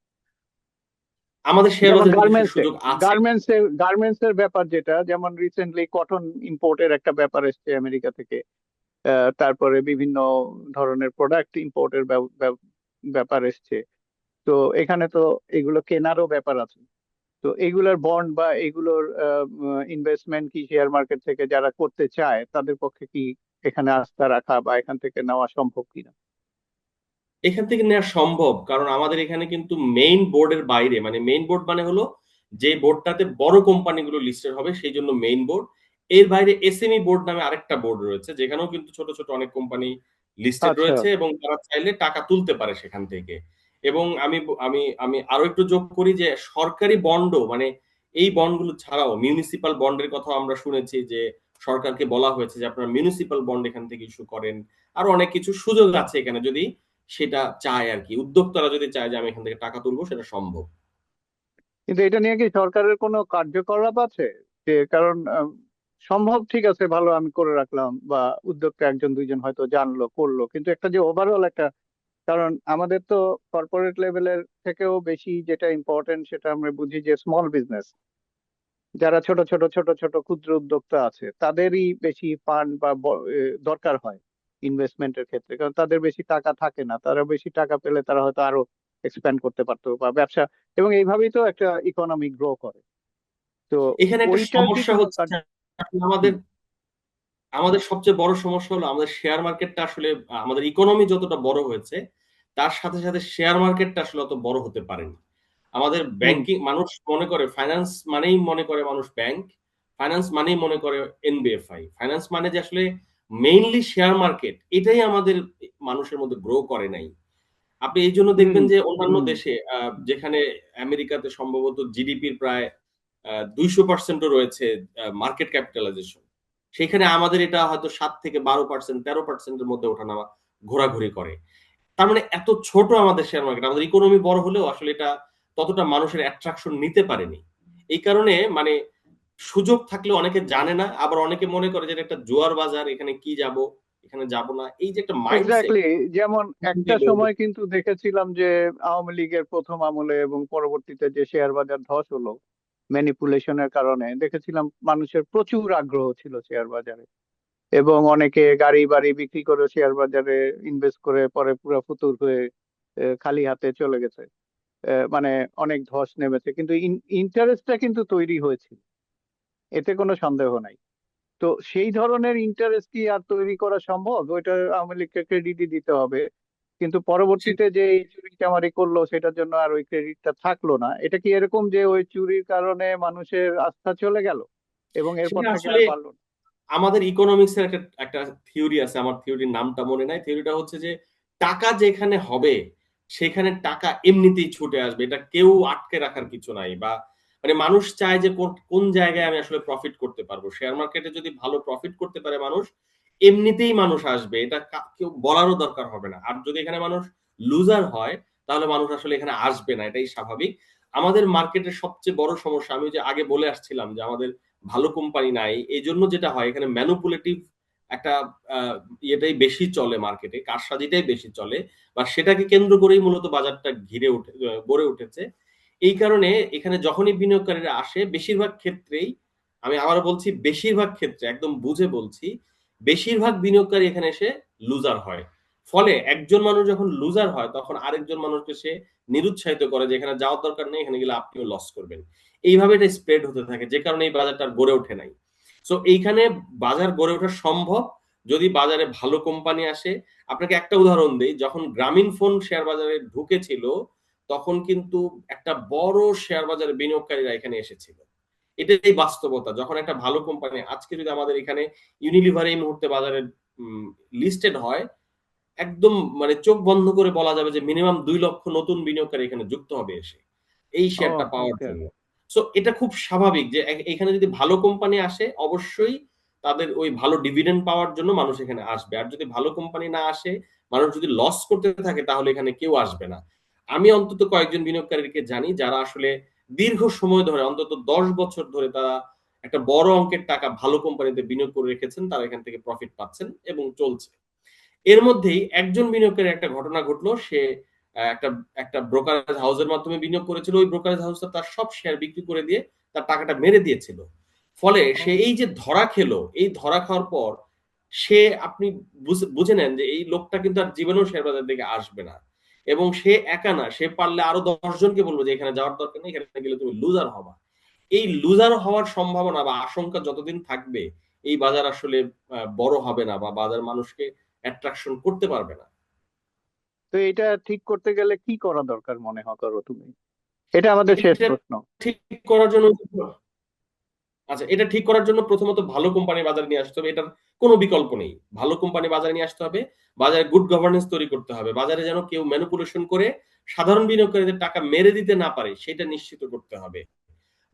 আমাদের শেয়ার যেমন বাজারে কিন্তু সেই গার্মেন্টস এ, সুযোগ আছে। গার্মেন্টস এর ব্যাপার যেটা, যেমন রিসেন্টলি কটন ইম্পোর্টের একটা ব্যাপার এসছে আমেরিকা থেকে। তারপরে বিভিন্ন ধরনের প্রোডাক্ট ইম্পোর্টের ব্যাপার এসছে। তো এখানে তো এগুলো কেনারও ব্যাপার আছে। তো এগুলোর বন্ড বা এগুলোর ইনভেস্টমেন্ট কি শেয়ার মার্কেট থেকে যারা করতে চায় তাদের পক্ষে কি এখানে আস্থা রাখা বা এখান থেকে নেওয়া সম্ভব কিনা? এখান থেকে নেওয়া সম্ভব, কারণ আমাদের এখানে কিন্তু মেইন বোর্ডের বাইরে, মানে মেইন বোর্ড মানে হলো যে বোর্ডটাতে বড় কোম্পানিগুলো লিস্টেড হবে সেই জন্য মেইন বোর্ড। এর বাইরে এসএমই বোর্ড নামে আরেকটা বোর্ড রয়েছে, যেখানেও কিন্তু ছোট ছোট অনেক কোম্পানি লিস্টেড আচ্ছা। রয়েছে এবং তারা চাইলে টাকা তুলতে পারে সেখান থেকে। এবং আমি আরো একটু যোগ করি যে সরকারি বন্ডও, মানে এই বন্ডগুলো ছাড়াও মিউনিসিপাল বন্ডের কথা আমরা শুনেছি যে সরকারকে বলা হয়েছে যে আপনারা মিউনিসিপাল বন্ড এখান থেকে ইস্যু করেন। আরো অনেক কিছু সুযোগ আছে এখানে, যদি সেটা চায় আর কি, উদ্যোক্তারা যদি চায় যে আমি এখান থেকে টাকা তুলবো, সেটা সম্ভব। কিন্তু এটা নিয়ে কি সরকারের কোনো কার্যকলাপ আছে? যে কারণ সম্ভব, ঠিক আছে, ভালো, আমি করে রাখলাম, বা উদ্যোক্তা একজন দুইজন হয়তো জানলো করলো, কিন্তু একটা যে ওভারঅল একটা কারণ আমাদের তো কর্পোরেট লেভেলের থেকেও বেশি যেটা ইম্পর্টেন্ট সেটা আমরা বুঝি যে স্মল বিজনেস, যারা ছোট ছোট ছোট ছোট ক্ষুদ্র উদ্যোক্তা আছে তাদেরই বেশি ফান্ড বা দরকার হয় ইনভেস্টমেন্টের ক্ষেত্রে, কারণ তাদের বেশি টাকা থাকে না, তারা বেশি টাকা পেলে তারা হয়তো আরো এক্সপ্যান্ড করতে পারতো বা ব্যবসা, এবং এইভাবেই তো একটা ইকোনমি গ্রো করে। তো এখানে একটা ওইটার কি সমস্যা কোনো হচ্ছে আমাদের আমাদের সবচেয়ে বড় সমস্যা হলো আমাদের শেয়ার মার্কেটটা আসলে আমাদের ইকোনমি যতটা বড় হয়েছে তার সাথে সাথে শেয়ার মার্কেটটা আসলে অত বড় হতে পারেনি। আমাদের হুম ব্যাংকিং মানুষ মনে করে ফাইন্যান্স মানেই মনে করে মানুষ ব্যাংক, ফাইন্যান্স মানেই মনে করে এনবিএফআই। ফাইন্যান্স মানে যে আসলে মেইনলি শেয়ার মার্কেট এটাই আমাদের মানুষের মধ্যে গ্রো করে নাই। আপনি এই জন্য হুম দেখবেন যে অন্যান্য হুম দেশে যেখানে আমেরিকাতে সম্ভবত জিডিপির প্রায় 200% ও রয়েছে মার্কেট ক্যাপিটালাইজেশন। সেখানে আমাদের এটা হয়তো 7 থেকে 12% 13% এর মধ্যে ওঠানামা ঘোরাঘুরি করে। তার মানে এত ছোট আমাদের শেয়ার মার্কেট। আমাদের ইকোনমি বড় হলেও আসলে এটা ততটা মানুষের অ্যাট্রাকশন নিতে পারেনি। এই কারণে মানে সুযোগ থাকলেও অনেকে জানে না। আবার অনেকে মনে করে যে এটা একটা জুয়ার বাজার, এখানে কি যাব, এখানে যাব না। এই যে একটা মাইন্ডসেট এক্স্যাক্টলি। যেমন একটা সময় কিন্তু দেখেছিলাম যে আওয়ামী লীগের প্রথম আমলে এবং পরবর্তীতে যে শেয়ার বাজার ধস হলো ম্যানিপুলেশনের কারণে, দেখেছিলাম মানুষের প্রচুর আগ্রহ ছিল শেয়ার বাজারে, এবং অনেকে গাড়ি বাড়ি বিক্রি করে শেয়ার বাজারে ইনভেস্ট করে পরে পুরো ফুতুর হয়ে খালি হাতে চলে গেছে। মানে অনেক ধস নেমেছে, কিন্তু ইন্টারেস্টটা কিন্তু তৈরি হয়েছিল, এতে কোনো সন্দেহ নাই। তো সেই ধরনের ইন্টারেস্ট কি আর তৈরি করা সম্ভব? ওইটা আওয়ামী লীগকে ক্রেডিটই দিতে হবে, কিন্তু পরবর্তীতে যে এই চুরি চামারি করলো সেটার জন্য আর ওই ক্রেডিটটা থাকলো না। এটা কি এরকম যে ওই চুরির কারণে মানুষের আস্থা চলে গেল এবং এরপর সেটা থেকে আসলে আর বাড়লো না? আমাদের ইকোনমিক্স এর একটা থিওরি আছে। আমার থিওরির নামটা মনে নাই। থিওরিটা হচ্ছে যে টাকা যেখানে হবে সেখানে টাকা এমনিতেই ছুটে আসবে। এটা কেউ আটকে রাখার কিছু নাই। বা মানে মানুষ চায় যে কোন জায়গায় আমি আসলে প্রফিট করতে পারবো। শেয়ার মার্কেটে যদি ভালো প্রফিট করতে পারে মানুষ, এমনিতেই মানুষ আসবে। এটা কেউ বলারও দরকার হবে না। আর যদি এখানে মানুষ লুজার হয় তাহলে মানুষ আসলে এখানে আসবে না। এটাই স্বাভাবিক। আমাদের মার্কেটের সবচেয়ে বড় সমস্যা আমি যে আগে বলে আসছিলাম যে আমাদের ভালো কোম্পানি নাই। এজন্য যেটা হয় এখানে ম্যানুপুলেটিভ একটা আ ইয়েটাই বেশি চলে মার্কেটে। কারসাজিটাই বেশি চলে। বা সেটাকে কেন্দ্র করেই মূলত বাজারটা ঘিরে উঠে গড়ে উঠেছে। এই কারণে এখানে যখনই বিনিয়োগকারীরা আসে বেশিরভাগ ক্ষেত্রেই, আমি আবারও বলছি বেশিরভাগ ক্ষেত্রে একদম বুঝে বলছি, বেশিরভাগ বিনিয়োগকারী এখানে এসে লুজার হয়। ফলে একজন মানুষ যখন লুজার হয় তখন আরেকজন মানুষকে সে নিরুৎসাহিত করে যে এখানে যাওয়ার দরকার নেই, এখানে গেলে আপনিও লস করবেন। এইভাবে এটা স্প্রেড হতে থাকে যে কারণে এই বাজারটা আর গড়ে ওঠে নাই। সো এইখানে বাজার গড়ে ওঠা সম্ভব যদি বাজারে ভালো কোম্পানি আসে। আপনাকে একটা উদাহরণ দেই, যখন গ্রামীণ ফোন শেয়ার বাজারে ঢুকেছিল তখন কিন্তু একটা বড় শেয়ার বাজারে বিনিয়োগকারীরা এখানে এসেছিল। এটাই বাস্তবতা। যখন একটা ভালো কোম্পানি আজকে যদি আমাদের এখানে ইউনিলিভার এই মুহূর্তে বাজারে লিস্টেড হয়, একদম মানে চোখ বন্ধ করে বলা যাবে যে মিনিমাম ২ লক্ষ নতুন বিনিয়োগকারী এখানে যুক্ত হবে এসে এই ও, শেয়ারটা পাওয়ার ওকে। জন্য। সো এটা খুব স্বাভাবিক যে এখানে যদি ভালো কোম্পানি আসে অবশ্যই তাদের ওই ভালো ডিভিডেন্ড পাওয়ার জন্য মানুষ এখানে আসবে। আর যদি ভালো কোম্পানি না আসে, মানুষ যদি লস করতে থাকে তাহলে এখানে কেউ আসবে না। আমি অন্তত কয়েকজন বিনিয়োগকারীকে জানি যারা আসলে দীর্ঘ সময় ধরে অন্তত ১০ বছর ধরে তারা একটা বড় অঙ্কের টাকা ভালো কোম্পানিতে বিনিয়োগ করে রেখেছেন। তারা এখান থেকে প্রফিট পাচ্ছেন এবং চলছে। এর মধ্যেই একজন বিনিয়োগকারীর একটা ঘটনা ঘটলো। সে একটা একটা ব্রোকারেজ হাউসের মাধ্যমে বিনিয়োগ করেছিল। ওই ব্রোকারেজ হাউসটা তার সব শেয়ার বিক্রি করে দিয়ে তার টাকাটা মেরে দিয়েছিল। ফলে সে ও, এই যে ধরা খেলো, এই ধরা খাওয়ার পর সে আপনি বুঝে নেন যে এই লোকটা কিন্তু আর জীবনেও শেয়ার বাজার দিকে আসবে না। এবং সে একা না, সে পারলে আরো ১০ জনকে বলবে যে এখানে যাওয়ার দরকার নেই, এখানে গেলে তুমি লুজার হবা। এই লুজার হওয়ার সম্ভাবনা বা আশঙ্কা যতদিন থাকবে এই বাজার আসলে বড় হবে না বা বাজার মানুষকে অ্যাট্রাকশন করতে পারবে না। তো এটা ঠিক করতে গেলে কি করা দরকার মনে করো তুমি? এটা আমাদের শেষ এটা প্রশ্ন। ঠিক করার জন্য আচ্ছা, এটা ঠিক করার জন্য প্রথমত ভালো কোম্পানি বাজারে নিয়ে আসতে হবে। এটার কোনো বিকল্প নেই। ভালো কোম্পানি বাজারে নিয়ে আসতে হবে। বাজারে গুড গভর্নেন্স তৈরি করতে হবে। বাজারে যেন কেউ ম্যানিপুলেশন করে সাধারণ বিনিয়োগকারীদের টাকা মেরে দিতে না পারে সেটা নিশ্চিত করতে হবে।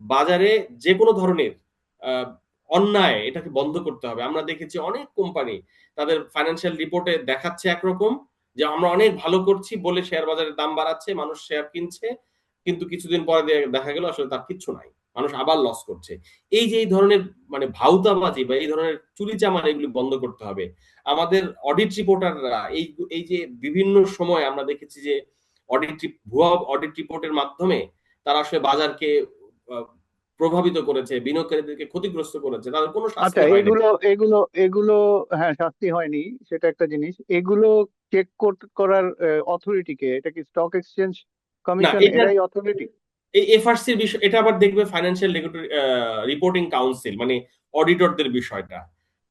বাজারে যেকোনো ধরনের আ অন্যায় এটাকে বন্ধ করতে হবে। আমরা দেখেছি অনেক কোম্পানি তাদের ফাইন্যান্সিয়াল রিপোর্টে দেখাচ্ছে একরকম যে আমরা অনেক ভালো করছি বলে শেয়ার বাজারের দাম বাড়াচ্ছে, মানুষ শেয়ার কিনছে। কিন্তু কিছুদিন পরে দেখা গেল আসলে তার কিচ্ছু নাই। মানুষ আবার লস করছে। এই যে এই ধরনের মানে ভাউতাবাজি বা এই ধরনের চুরিচামারি এগুলি বন্ধ করতে হবে। আমাদের অডিট রিপোর্টাররা এই যে বিভিন্ন সময় আমরা দেখেছি যে ভুয়া অডিট রিপোর্টের মাধ্যমে তারা আসলে বাজারকে আ প্রভাবিত করেছে, বিনিয়োগকারীদেরকে ক্ষতিগ্রস্ত করেছে। তাদের কোনো আচ্ছা, শাস্তি হয় নাই। এগুলো এগুলো এগুলো হ্যাঁ, শাস্তি হয়নি, সেটা একটা জিনিস। এগুলো চেক করার অথরিটি কে? এটা কি স্টক এক্সচেঞ্জ না, কমিশন, এটা এরাই অথরিটি? এই এফআরসির বিষয়, এটা আবার দেখবে ফাইন্যান্সিয়াল রেগুলেটরি রিপোর্টিং কাউন্সিল, মানে অডিটরদের বিষয়টা।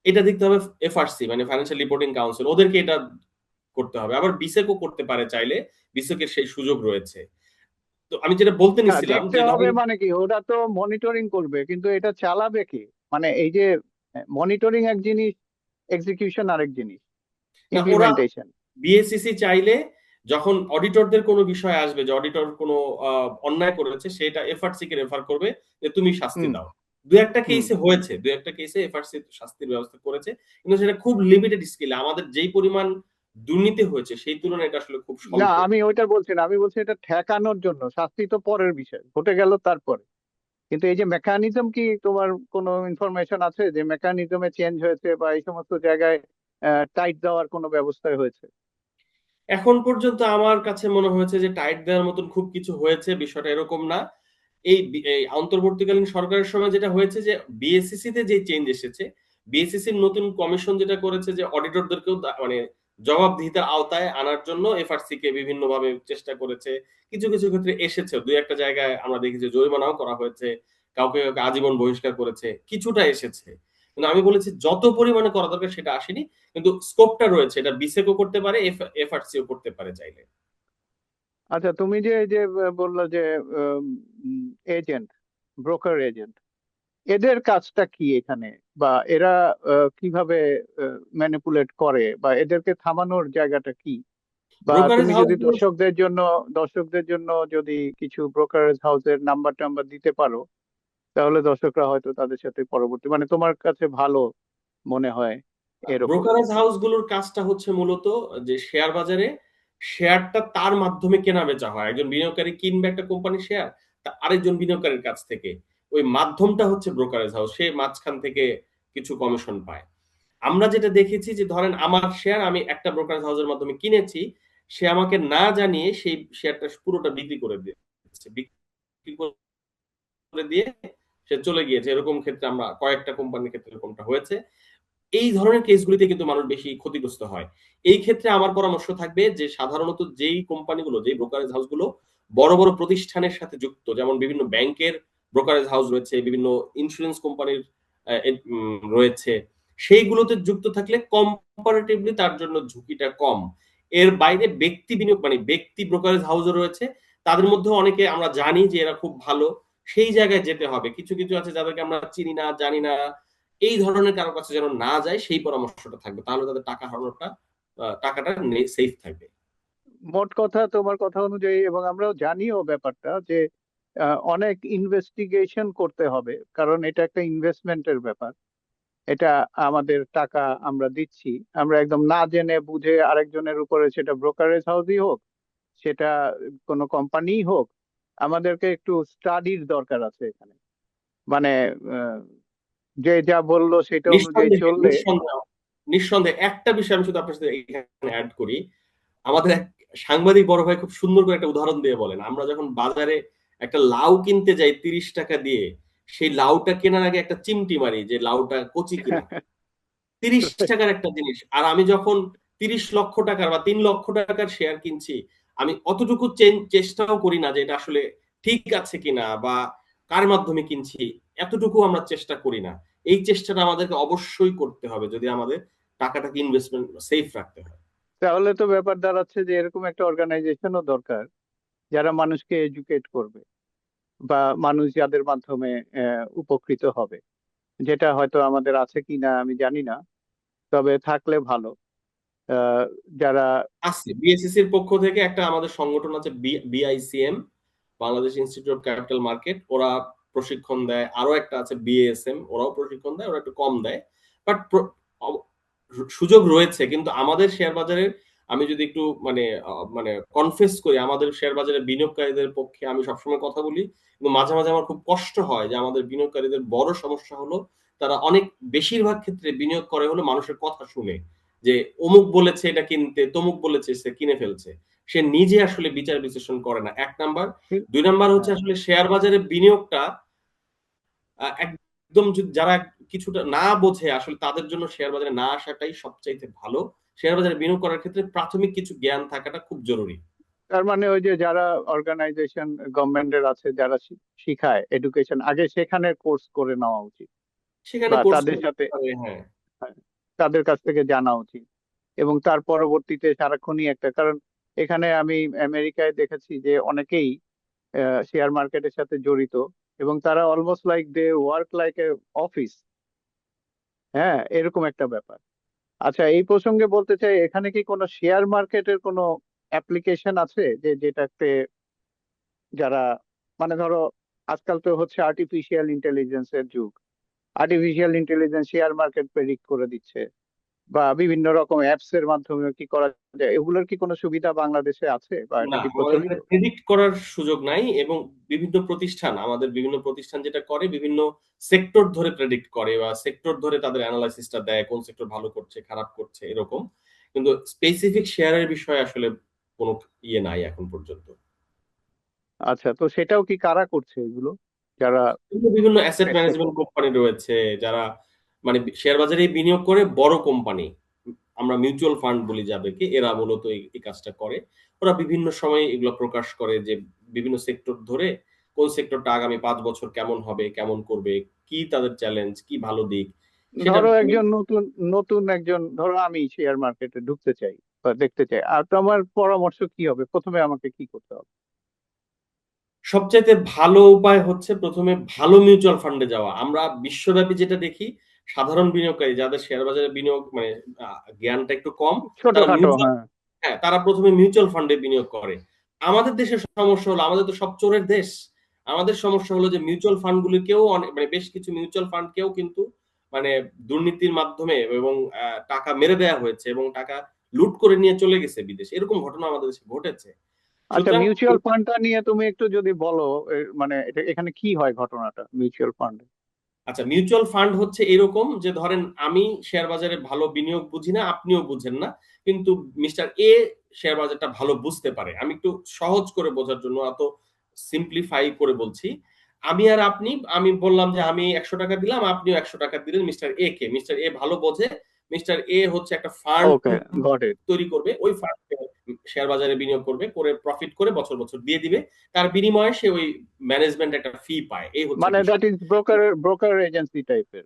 এটা দেখতে হবে এফআরসি মানে ফাইন্যান্সিয়াল রিপোর্টিং কাউন্সিল, ওদেরকে এটা করতে হবে। আবার বিসেকও করতে পারে চাইলে, বিসেকের সেই সুযোগ রয়েছে। তো আমি যেটা বলতে না, নিচ্ছিলাম দেখতে যে হবে ধরেন, মানে কি, ওরা তো মনিটরিং করবে, কিন্তু এটা চালাবে কে? মানে এই যে মনিটরিং এক জিনিস, এক্সিকিউশন আরেক জিনিস, না ওরা ইমপ্লিমেন্টেশন। বিএসইসি চাইলে যখন অডিটরদের কোনো বিষয় আসবে যে অডিটর কোনো অন্যায় করেছে, সেটা এফআরসি কে রেফার করবে যে তুমি শাস্তি হুম। দাও। দু একটা হুম। কেসে হয়েছে, দু একটা কেসে এফআরসি শাস্তির ব্যবস্থা করেছে, কিন্তু সেটা খুব লিমিটেড স্কেলে। আমাদের যেই পরিমাণ দুর্নীতি হয়েছে সেই তুলনায় এটা আসলে খুব না, স্বল্প। আমি ওইটা বলছি না, আমি বলছি এটা ঠেকানোর জন্য। শাস্তি তো পরের বিষয়, ঘটে গেল তারপরে। কিন্তু এই যে মেকানিজম, কি তোমার কোনো ইনফরমেশন আছে যে মেকানিজমে চেঞ্জ হয়েছে বা এই সমস্ত জায়গায় টাইট দেওয়ার কোনো ব্যবস্থা হয়েছে? এখন পর্যন্ত আমার কাছে মনে হয়েছে যে টাইট দেওয়ার মতন খুব কিছু হয়েছে, বিষয়টা এরকম না। এই অন্তর্বর্তীকালীন সরকারের সময় যেটা হয়েছে যে বিএসসিসি তে যে চেঞ্জ এসেছে, বিএসসিসির নতুন কমিশন যেটা করেছে যে অডিটরদেরকেও মানে জবাবদিহিতার আওতায় আনার জন্য এফআরসি কে বিভিন্নভাবে চেষ্টা করেছে। কিছু কিছু ক্ষেত্রে এসেছে, দুই একটা জায়গায় আমরা দেখেছি জরিমানাও করা হয়েছে, কাউকে কাউকে আজীবন বহিষ্কার করেছে, কিছুটা এসেছে। কিন্তু আমি বলেছি যত পরিমাণে করা দরকার সেটা আসেনি। কিন্তু স্কোপটা রয়েছে, এটা বিসেকও করতে পারে, এফআরসিও করতে পারে চাইলে। আচ্ছা, তুমি যে এই যে বললো যে এজেন্ট, ব্রোকার এজেন্ট, এদের কাজটা কি এখানে? বা এরা কিভাবে ম্যানিপুলেট করে, বা এদেরকে থামানোর জায়গাটা কি? বা ব্রোকারেজ তুমি যদি হাউসগুলো, দর্শকদের জন্য যদি কিছু ব্রোকারেজ হাউসের নাম্বার টাম্বার দিতে পারো, তাহলে দর্শকরা হয়তো তাদের সাথে পরবর্তী, মানে তোমার কাছে ভালো মনে হয় এরকম। ব্রোকারেজ হাউসগুলোর কাজটা হচ্ছে মূলত যে শেয়ার বাজারে শেয়ারটা তার মাধ্যমে কেনা বেচা হয়। একজন বিনিয়োগকারী কিনবে একটা কোম্পানির শেয়ার আরেকজন বিনিয়োগকারীর কাছ থেকে। ওই মাধ্যমটা হচ্ছে ব্রোকারেজ হাউস। সে মাঝখান থেকে কিছু কমিশন পায়। আমরা যেটা দেখেছি যে ধরেন আমার শেয়ার আমি একটা ব্রোকারেজ হাউসের মাধ্যমে কিনেছি, সে আমাকে না জানিয়ে সেই শেয়ারটা পুরোটা বিক্রি করে দিয়েছে। বিক্রি করে দিয়ে সে চলে গিয়েছে। এরকম ক্ষেত্রে আমরা কয়েকটা কোম্পানির ক্ষেত্রে এরকমটা হয়েছে। এই ধরনের কেসগুলিতে কিন্তু মানুষ বেশি ক্ষতিগ্রস্ত হয়। এই ক্ষেত্রে আমার পরামর্শ থাকবে যে সাধারণত যেই কোম্পানিগুলো, যেই ব্রোকারেজ হাউসগুলো বড়, বড় প্রতিষ্ঠানের সাথে যুক্ত, যেমন বিভিন্ন ব্যাংকের ব্রোকারেজ হাউস রয়েছে, বিভিন্ন ইন্সুরেন্স কোম্পানির রয়েছে। সেইগুলোতে যুক্ত থাকলে কম্পারেটিভলি তার জন্য ঝুঁকিটা কম। এর বাইরে ব্যক্তি বিনিয়োগ মানে ব্যক্তি ব্রোকারেজ হাউসও রয়েছে। তাদের মধ্যেও অনেকে আমরা জানি যে এরা খুব ভালো। সেই জায়গায় যেতে হবে। কিছু, কিছু আছে যাদেরকে আমরা চিনি না, জানি না। এই ধরনের কারো কাছে যেন না যায় সেই পরামর্শটা থাকবে। তাহলে তাদের টাকা হারানোটা টাকাটা সেফ থাকবে। মোট কথা, তোমার কথা অনুযায়ী, এবং আমরাও জানিও ব্যাপারটা, যে অনেক ইনভেস্টিগেশন করতে হবে, কারণ এটা একটা ইনভেস্টমেন্টের ব্যাপার। এটা আমাদের টাকা আমরা দিচ্ছি, আমরা একদম না জেনে বুঝে আরেকজনের উপরে, সেটা ব্রোকারেজ হাউসই হোক, সেটা কোনো কোম্পানিই হোক, আমাদেরকে একটু স্টাডির দরকার আছে এখানে। মানে আহ, যে যা বললো সেটা অনুযায়ী নিঃসন্দেহে, চললে। নিঃসন্দেহে, নিঃসন্দেহে একটা বিষয় আমি শুধু আপনার সাথে এখানে এড করি। আমাদের এক সাংবাদিক বড় ভাই খুব সুন্দর করে একটা উদাহরণ দিয়ে বলেন, আমরা যখন বাজারে একটা লাউ কিনতে যাই ৩০ টাকা দিয়ে, সেই লাউটা কেনার আগে একটা চিমটি মারি যে লাউটা কচি কিনা। ৩০ টাকার একটা জিনিস। আর আমি যখন ৩০ লক্ষ টাকার বা ৩ লক্ষ টাকার শেয়ার কিনছি, আমি অতটুকু চেষ্টাও করি না যে এটা আসলে ঠিক আছে কিনা বা কার মাধ্যমে কিনছি, এতটুকু আমরা চেষ্টা করি না। এই চেষ্টাটা আমাদেরকে অবশ্যই করতে হবে যদি আমাদের টাকাটাকে ইনভেস্টমেন্ট সেফ রাখতে হয়। তাহলে তো ব্যাপার দাঁড়াচ্ছে যে এরকম একটা অর্গানাইজেশনও দরকার, যারা মানুষকে এডুকেট করবে, বা মানুষ যাদের মাধ্যমে উপকৃত হবে। যেটা হয়তো আমাদের আছে কিনা আমি জানি না, তবে থাকলে ভালো। আহ, যারা আছে বিএসসিসির পক্ষ থেকে একটা আমাদের সংগঠন আছে, BICM, Bangladesh institute of capital market, ওরা প্রশিক্ষণ দেয়। আরো একটা আছে বিএএসএম, ওরাও প্রশিক্ষণ দেয়, ওরা একটু কম দেয়। বাট সুযোগ রয়েছে। কিন্তু আমাদের শেয়ার বাজারের আমি যদি একটু মানে কনফেস করি, আমাদের শেয়ার বাজারে বিনিয়োগকারীদের পক্ষে আমি সবসময় কথা বলি, এবং মাঝে মাঝে আমার খুব কষ্ট হয় যে আমাদের বিনিয়োগকারীদের বড় সমস্যা হলো তারা অনেক বেশিরভাগ ক্ষেত্রে বিনিয়োগ করে হলো মানুষের কথা শুনে, যে অমুক বলেছে এটা কিনতে, তমুক বলেছে সে কিনে ফেলছে। সে নিজে আসলে বিচার বিশ্লেষণ করে না, 1 নাম্বার। ঠিক- 2 নাম্বার হচ্ছে হ্যাঁ। আসলে শেয়ার বাজারে বিনিয়োগটা একদম যারা কিছুটা না বোঝে আসলে তাদের জন্য শেয়ার বাজারে না আসাটাই সবচাইতে ভালো। শেয়ার বাজারে বিনিয়োগ করার ক্ষেত্রে প্রাথমিক কিছু জ্ঞান থাকাটা খুব জরুরি। তার মানে ওই যে যারা অর্গানাইজেশন গভর্নমেন্টের আছে যারা শিখায় এডুকেশন, আগে সেখানে কোর্স করে নেওয়া উচিত সেখানে বা কোর্স তাদের করতে সাথে, পারে, হ্যাঁ। হ্যাঁ, তাদের কাছ থেকে জানা উচিত। এবং তার পরবর্তীতে সারাক্ষণই একটা, কারণ এখানে আমি আমেরিকায় দেখেছি যে অনেকেই শেয়ার মার্কেটের সাথে জড়িত, এবং তারা almost like they work like a office. হ্যাঁ, এরকম একটা ব্যাপার। আচ্ছা, এই প্রসঙ্গে বলতে চাই, এখানে কি কোনো শেয়ার মার্কেটের কোনো অ্যাপ্লিকেশন আছে যে যেটাতে যারা, মানে ধরো আজকাল তো হচ্ছে আর্টিফিশিয়াল ইন্টেলিজেন্সের যুগ, artificial intelligence share market predict করে দিচ্ছে, বা বিভিন্ন রকম অ্যাপস এর মাধ্যমে কি করা যায়, এগুলোর কি কোনো সুবিধা বাংলাদেশে আছে বা এটা না, কি আমাদের প্রচলিত? এখানে প্রেডিক্ট করার সুযোগ নাই, এবং বিভিন্ন প্রতিষ্ঠান যেটা করে বিভিন্ন সেক্টর ধরে প্রেডিক্ট করে বা সেক্টর ধরে তাদের অ্যানালাইসিসটা দেয় কোন সেক্টর ভালো করছে, খারাপ করছে এরকম। কিন্তু স্পেসিফিক শেয়ারের বিষয়ে আসলে কোনো ইয়ে নাই এখন পর্যন্ত। আচ্ছা, তো সেটাও কি কারা করছে এগুলো, যারা কিন্তু বিভিন্ন অ্যাসেট এক্সেপ্ট? ম্যানেজমেন্ট কোম্পানি রয়েছে যারা মানে শেয়ার বাজারে বিনিয়োগ করে, বড় কোম্পানি, আমরা মিউচুয়াল ফান্ড বলি যাদেরকে, এরা মূলত এই কাজটা করে। ওরা বিভিন্ন সময় এগুলো প্রকাশ করে যে বিভিন্ন সেক্টর ধরে কোন সেক্টরটা আগামী 5 বছর কেমন হবে, কেমন করবে, কি তাদের চ্যালেঞ্জ, কি ভালো দিক সেটা। ধরো একজন নতুন নতুন একজন, ধরো আমি শেয়ার মার্কেটে ঢুকতে চাই বা দেখতে চাই, আর তোমার পরামর্শ কি হবে, প্রথমে আমাকে কি করতে হবে? সবচাইতে ভালো উপায় হচ্ছে প্রথমে ভালো মিউচুয়াল ফান্ডে যাওয়া। আমরা বিশ্বব্যাপী যেটা দেখি, সাধারণ বিনিয়োগকারী যাদের শেয়ার বাজারে বিনিয়োগ জ্ঞানটা একটু কম, তারা ছোটখাটো, মিউচুয়াল, হ্যাঁ। হ্যাঁ, তারা প্রথমে মিউচুয়াল ফান্ডে বিনিয়োগ করে। আমাদের দেশের সমস্যা হলো, আমাদের তো সব চোরের দেশ। আমাদের সমস্যা হলো যে মিউচুয়াল ফান্ড গুলিকেও বেশ কিছু মিউচুয়াল ফান্ডকেও কিন্তু মানে দুর্নীতির মাধ্যমে এবং টাকা মেরে দেয়া হয়েছে এবং টাকা লুট করে নিয়ে চলে গেছে বিদেশে। এরকম ঘটনা আমাদের দেশে ঘটেছে। আচ্ছা, সুতরাং মিউচুয়াল ফান্ডটা নিয়ে তুমি একটু যদি বলো, মানে এখানে কি হয় ঘটনাটা মিউচুয়াল ফান্ডে? আচ্ছা, মিউচুয়াল ফান্ড হচ্ছে এরকম যে ধরেন আমি শেয়ার বাজারে ভালো বিনিয়োগ বুঝি না, আপনিও বুঝেন না, কিন্তু মিস্টার এ শেয়ার বাজারটা ভালো বুঝতে পারে। আমি একটু সহজ করে বোঝার জন্য এত সিম্পলিফাই করে বলছি। আমি আর আপনি, আমি বললাম যে আমি 100 টাকা দিলাম, আপনিও 100 টাকা দিলেন মিস্টার এ কে। মিস্টার এ ভালো বোঝে, মিস্টার এ হচ্ছে একটা ফান্ড ওকে, গট ইট। তৈরি করবে, ওই ফান্ড শেয়ার বাজারে বিনিয়োগ করবে, করে প্রফিট করে বছর বছর দিয়ে দিবে। তার বিনিময়ে সে ওই ম্যানেজমেন্ট একটা ফি পায়, এই হচ্ছে মানে দ্যাট বিষয়। ইজ ব্রোকার, ব্রোকার এজেন্সি টাইপের?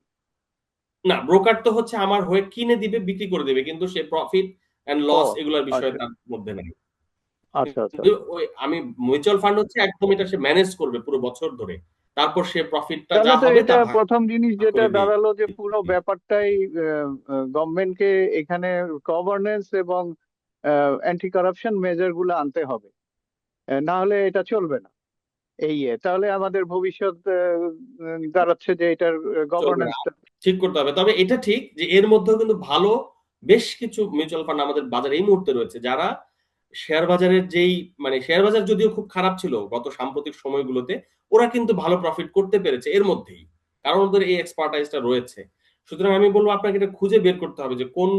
না, ব্রোকার তো হচ্ছে আমার হয়ে কিনে দিবে, বিক্রি করে দিবে, কিন্তু সে প্রফিট এন্ড ও, লস এগুলোর বিষয় আচ্ছা তার মধ্যে নাই। আচ্ছা আচ্ছা কিন্তু আচ্ছা। ওই আমি মিউচুয়াল ফান্ড হচ্ছে একদম এটা সে ম্যানেজ করবে পুরো বছর ধরে। তারপর সে প্রফিটটা তাহলে যা তো হবে এটা তা প্রথম জিনিস ভাগ যেটা করে দিয়ে দাঁড়ালো যে পুরো দিবে। ব্যাপারটাই গভর্নমেন্টকে এখানে গভর্নেন্স এবং অ্যান্টি কারাপশন মেজার গুলো আনতে হবে, না হলে এটা চলবে না। তাহলে আমাদের ভবিষ্যৎ দাঁড়াচ্ছে যে এটার চলবে না। গভর্নেন্সটা। ঠিক করতে হবে। তবে এটা ঠিক যে এর মধ্যেও কিন্তু ভালো বেশ কিছু মিউচুয়াল ফান্ড আমাদের বাজারে এই মুহূর্তে রয়েছে, যারা শেয়ার বাজারের যেই শেয়ার বাজার যদিও খুব খারাপ ছিল গত সাম্প্রতিক সময়গুলোতে, ওরা কিন্তু ভালো প্রফিট করতে পেরেছে এর মধ্যেই। কারণ ওদের এই এক্সপার্টাইজটা রয়েছে। সুতরাং আমি বলব আপনাকে এটা খুঁজে বের করতে হবে যে কোন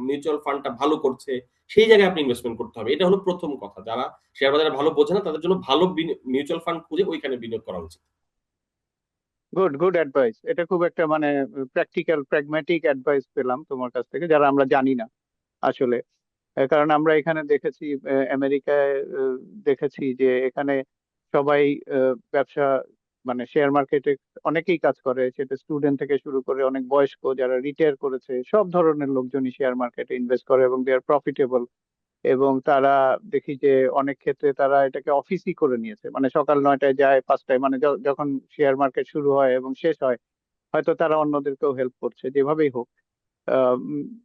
মিউচুয়াল ফান্ডটা ভালো করছে, সেই জায়গায় আপনি ইনভেস্টমেন্ট করতে হবে। এটা হলো ১ম কথা। যারা শেয়ার বাজারে ভালো বোঝে না তাদের জন্য ভালো মিউচুয়াল ফান্ড খুঁজে ওইখানে বিনিয়োগ করা উচিত। Good, good advice. এটা খুব একটা মানে প্র্যাকটিক্যাল প্র্যাগম্যাটিক অ্যাডভাইস পেলাম তোমার কাছ থেকে, যারা আমরা জানি না আসলে। কারণ আমরা এখানে দেখেছি, আমেরিকায় দেখেছি যে এখানে সবাই ব্যবসা, মানে শেয়ার মার্কেটে অনেকেই কাজ করে, সেটা স্টুডেন্ট থেকে শুরু করে অনেক বয়স্ক যারা রিটায়ার করেছে, সব ধরনের লোকজনই শেয়ার মার্কেটে ইনভেস্ট করে এবং দে আর প্রফিটেবল। এবং তারা দেখি যে অনেক ক্ষেত্রে তারা এটাকে অফিসই করে নিয়েছে, মানে সকাল 9টায় যায়, 5টায়, মানে যখন শেয়ার মার্কেট শুরু হয় এবং শেষ হয়, হয়তো তারা অন্যদেরকেও হেল্প করছে যেভাবেই হোক।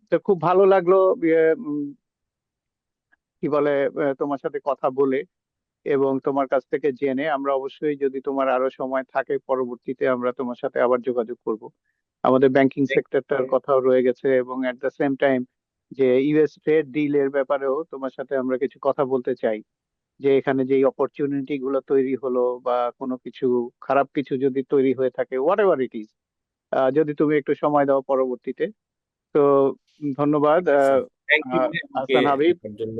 তো খুব ভালো লাগলো ইয়ে, কি বলে, তোমার সাথে কথা বলে এবং তোমার কাছ থেকে জেনে। আমরা অবশ্যই, যদি তোমার আরো সময় থাকে, পরবর্তীতে আমরা তোমার সাথে আবার যোগাযোগ করব। আমাদের ব্যাংকিং সেক্টরটার কথাও রয়ে গেছে, এবং এট দ্য সেম টাইম যে ইউএস ট্রেড ডিলের ব্যাপারেও তোমার সাথে আমরা কিছু কথা বলতে চাই, যে এখানে যে অপরচুনিটি গুলো তৈরি হলো বা কোনো কিছু খারাপ কিছু যদি তৈরি হয়ে থাকে, হোয়াট এভার ইট ইজ, যদি তুমি একটু সময় দাও পরবর্তীতে। তো ধন্যবাদ আচ্ছা, থ্যাংক ইউ আহ, আমাকে হাসান হাবিব। দেখার জন্য।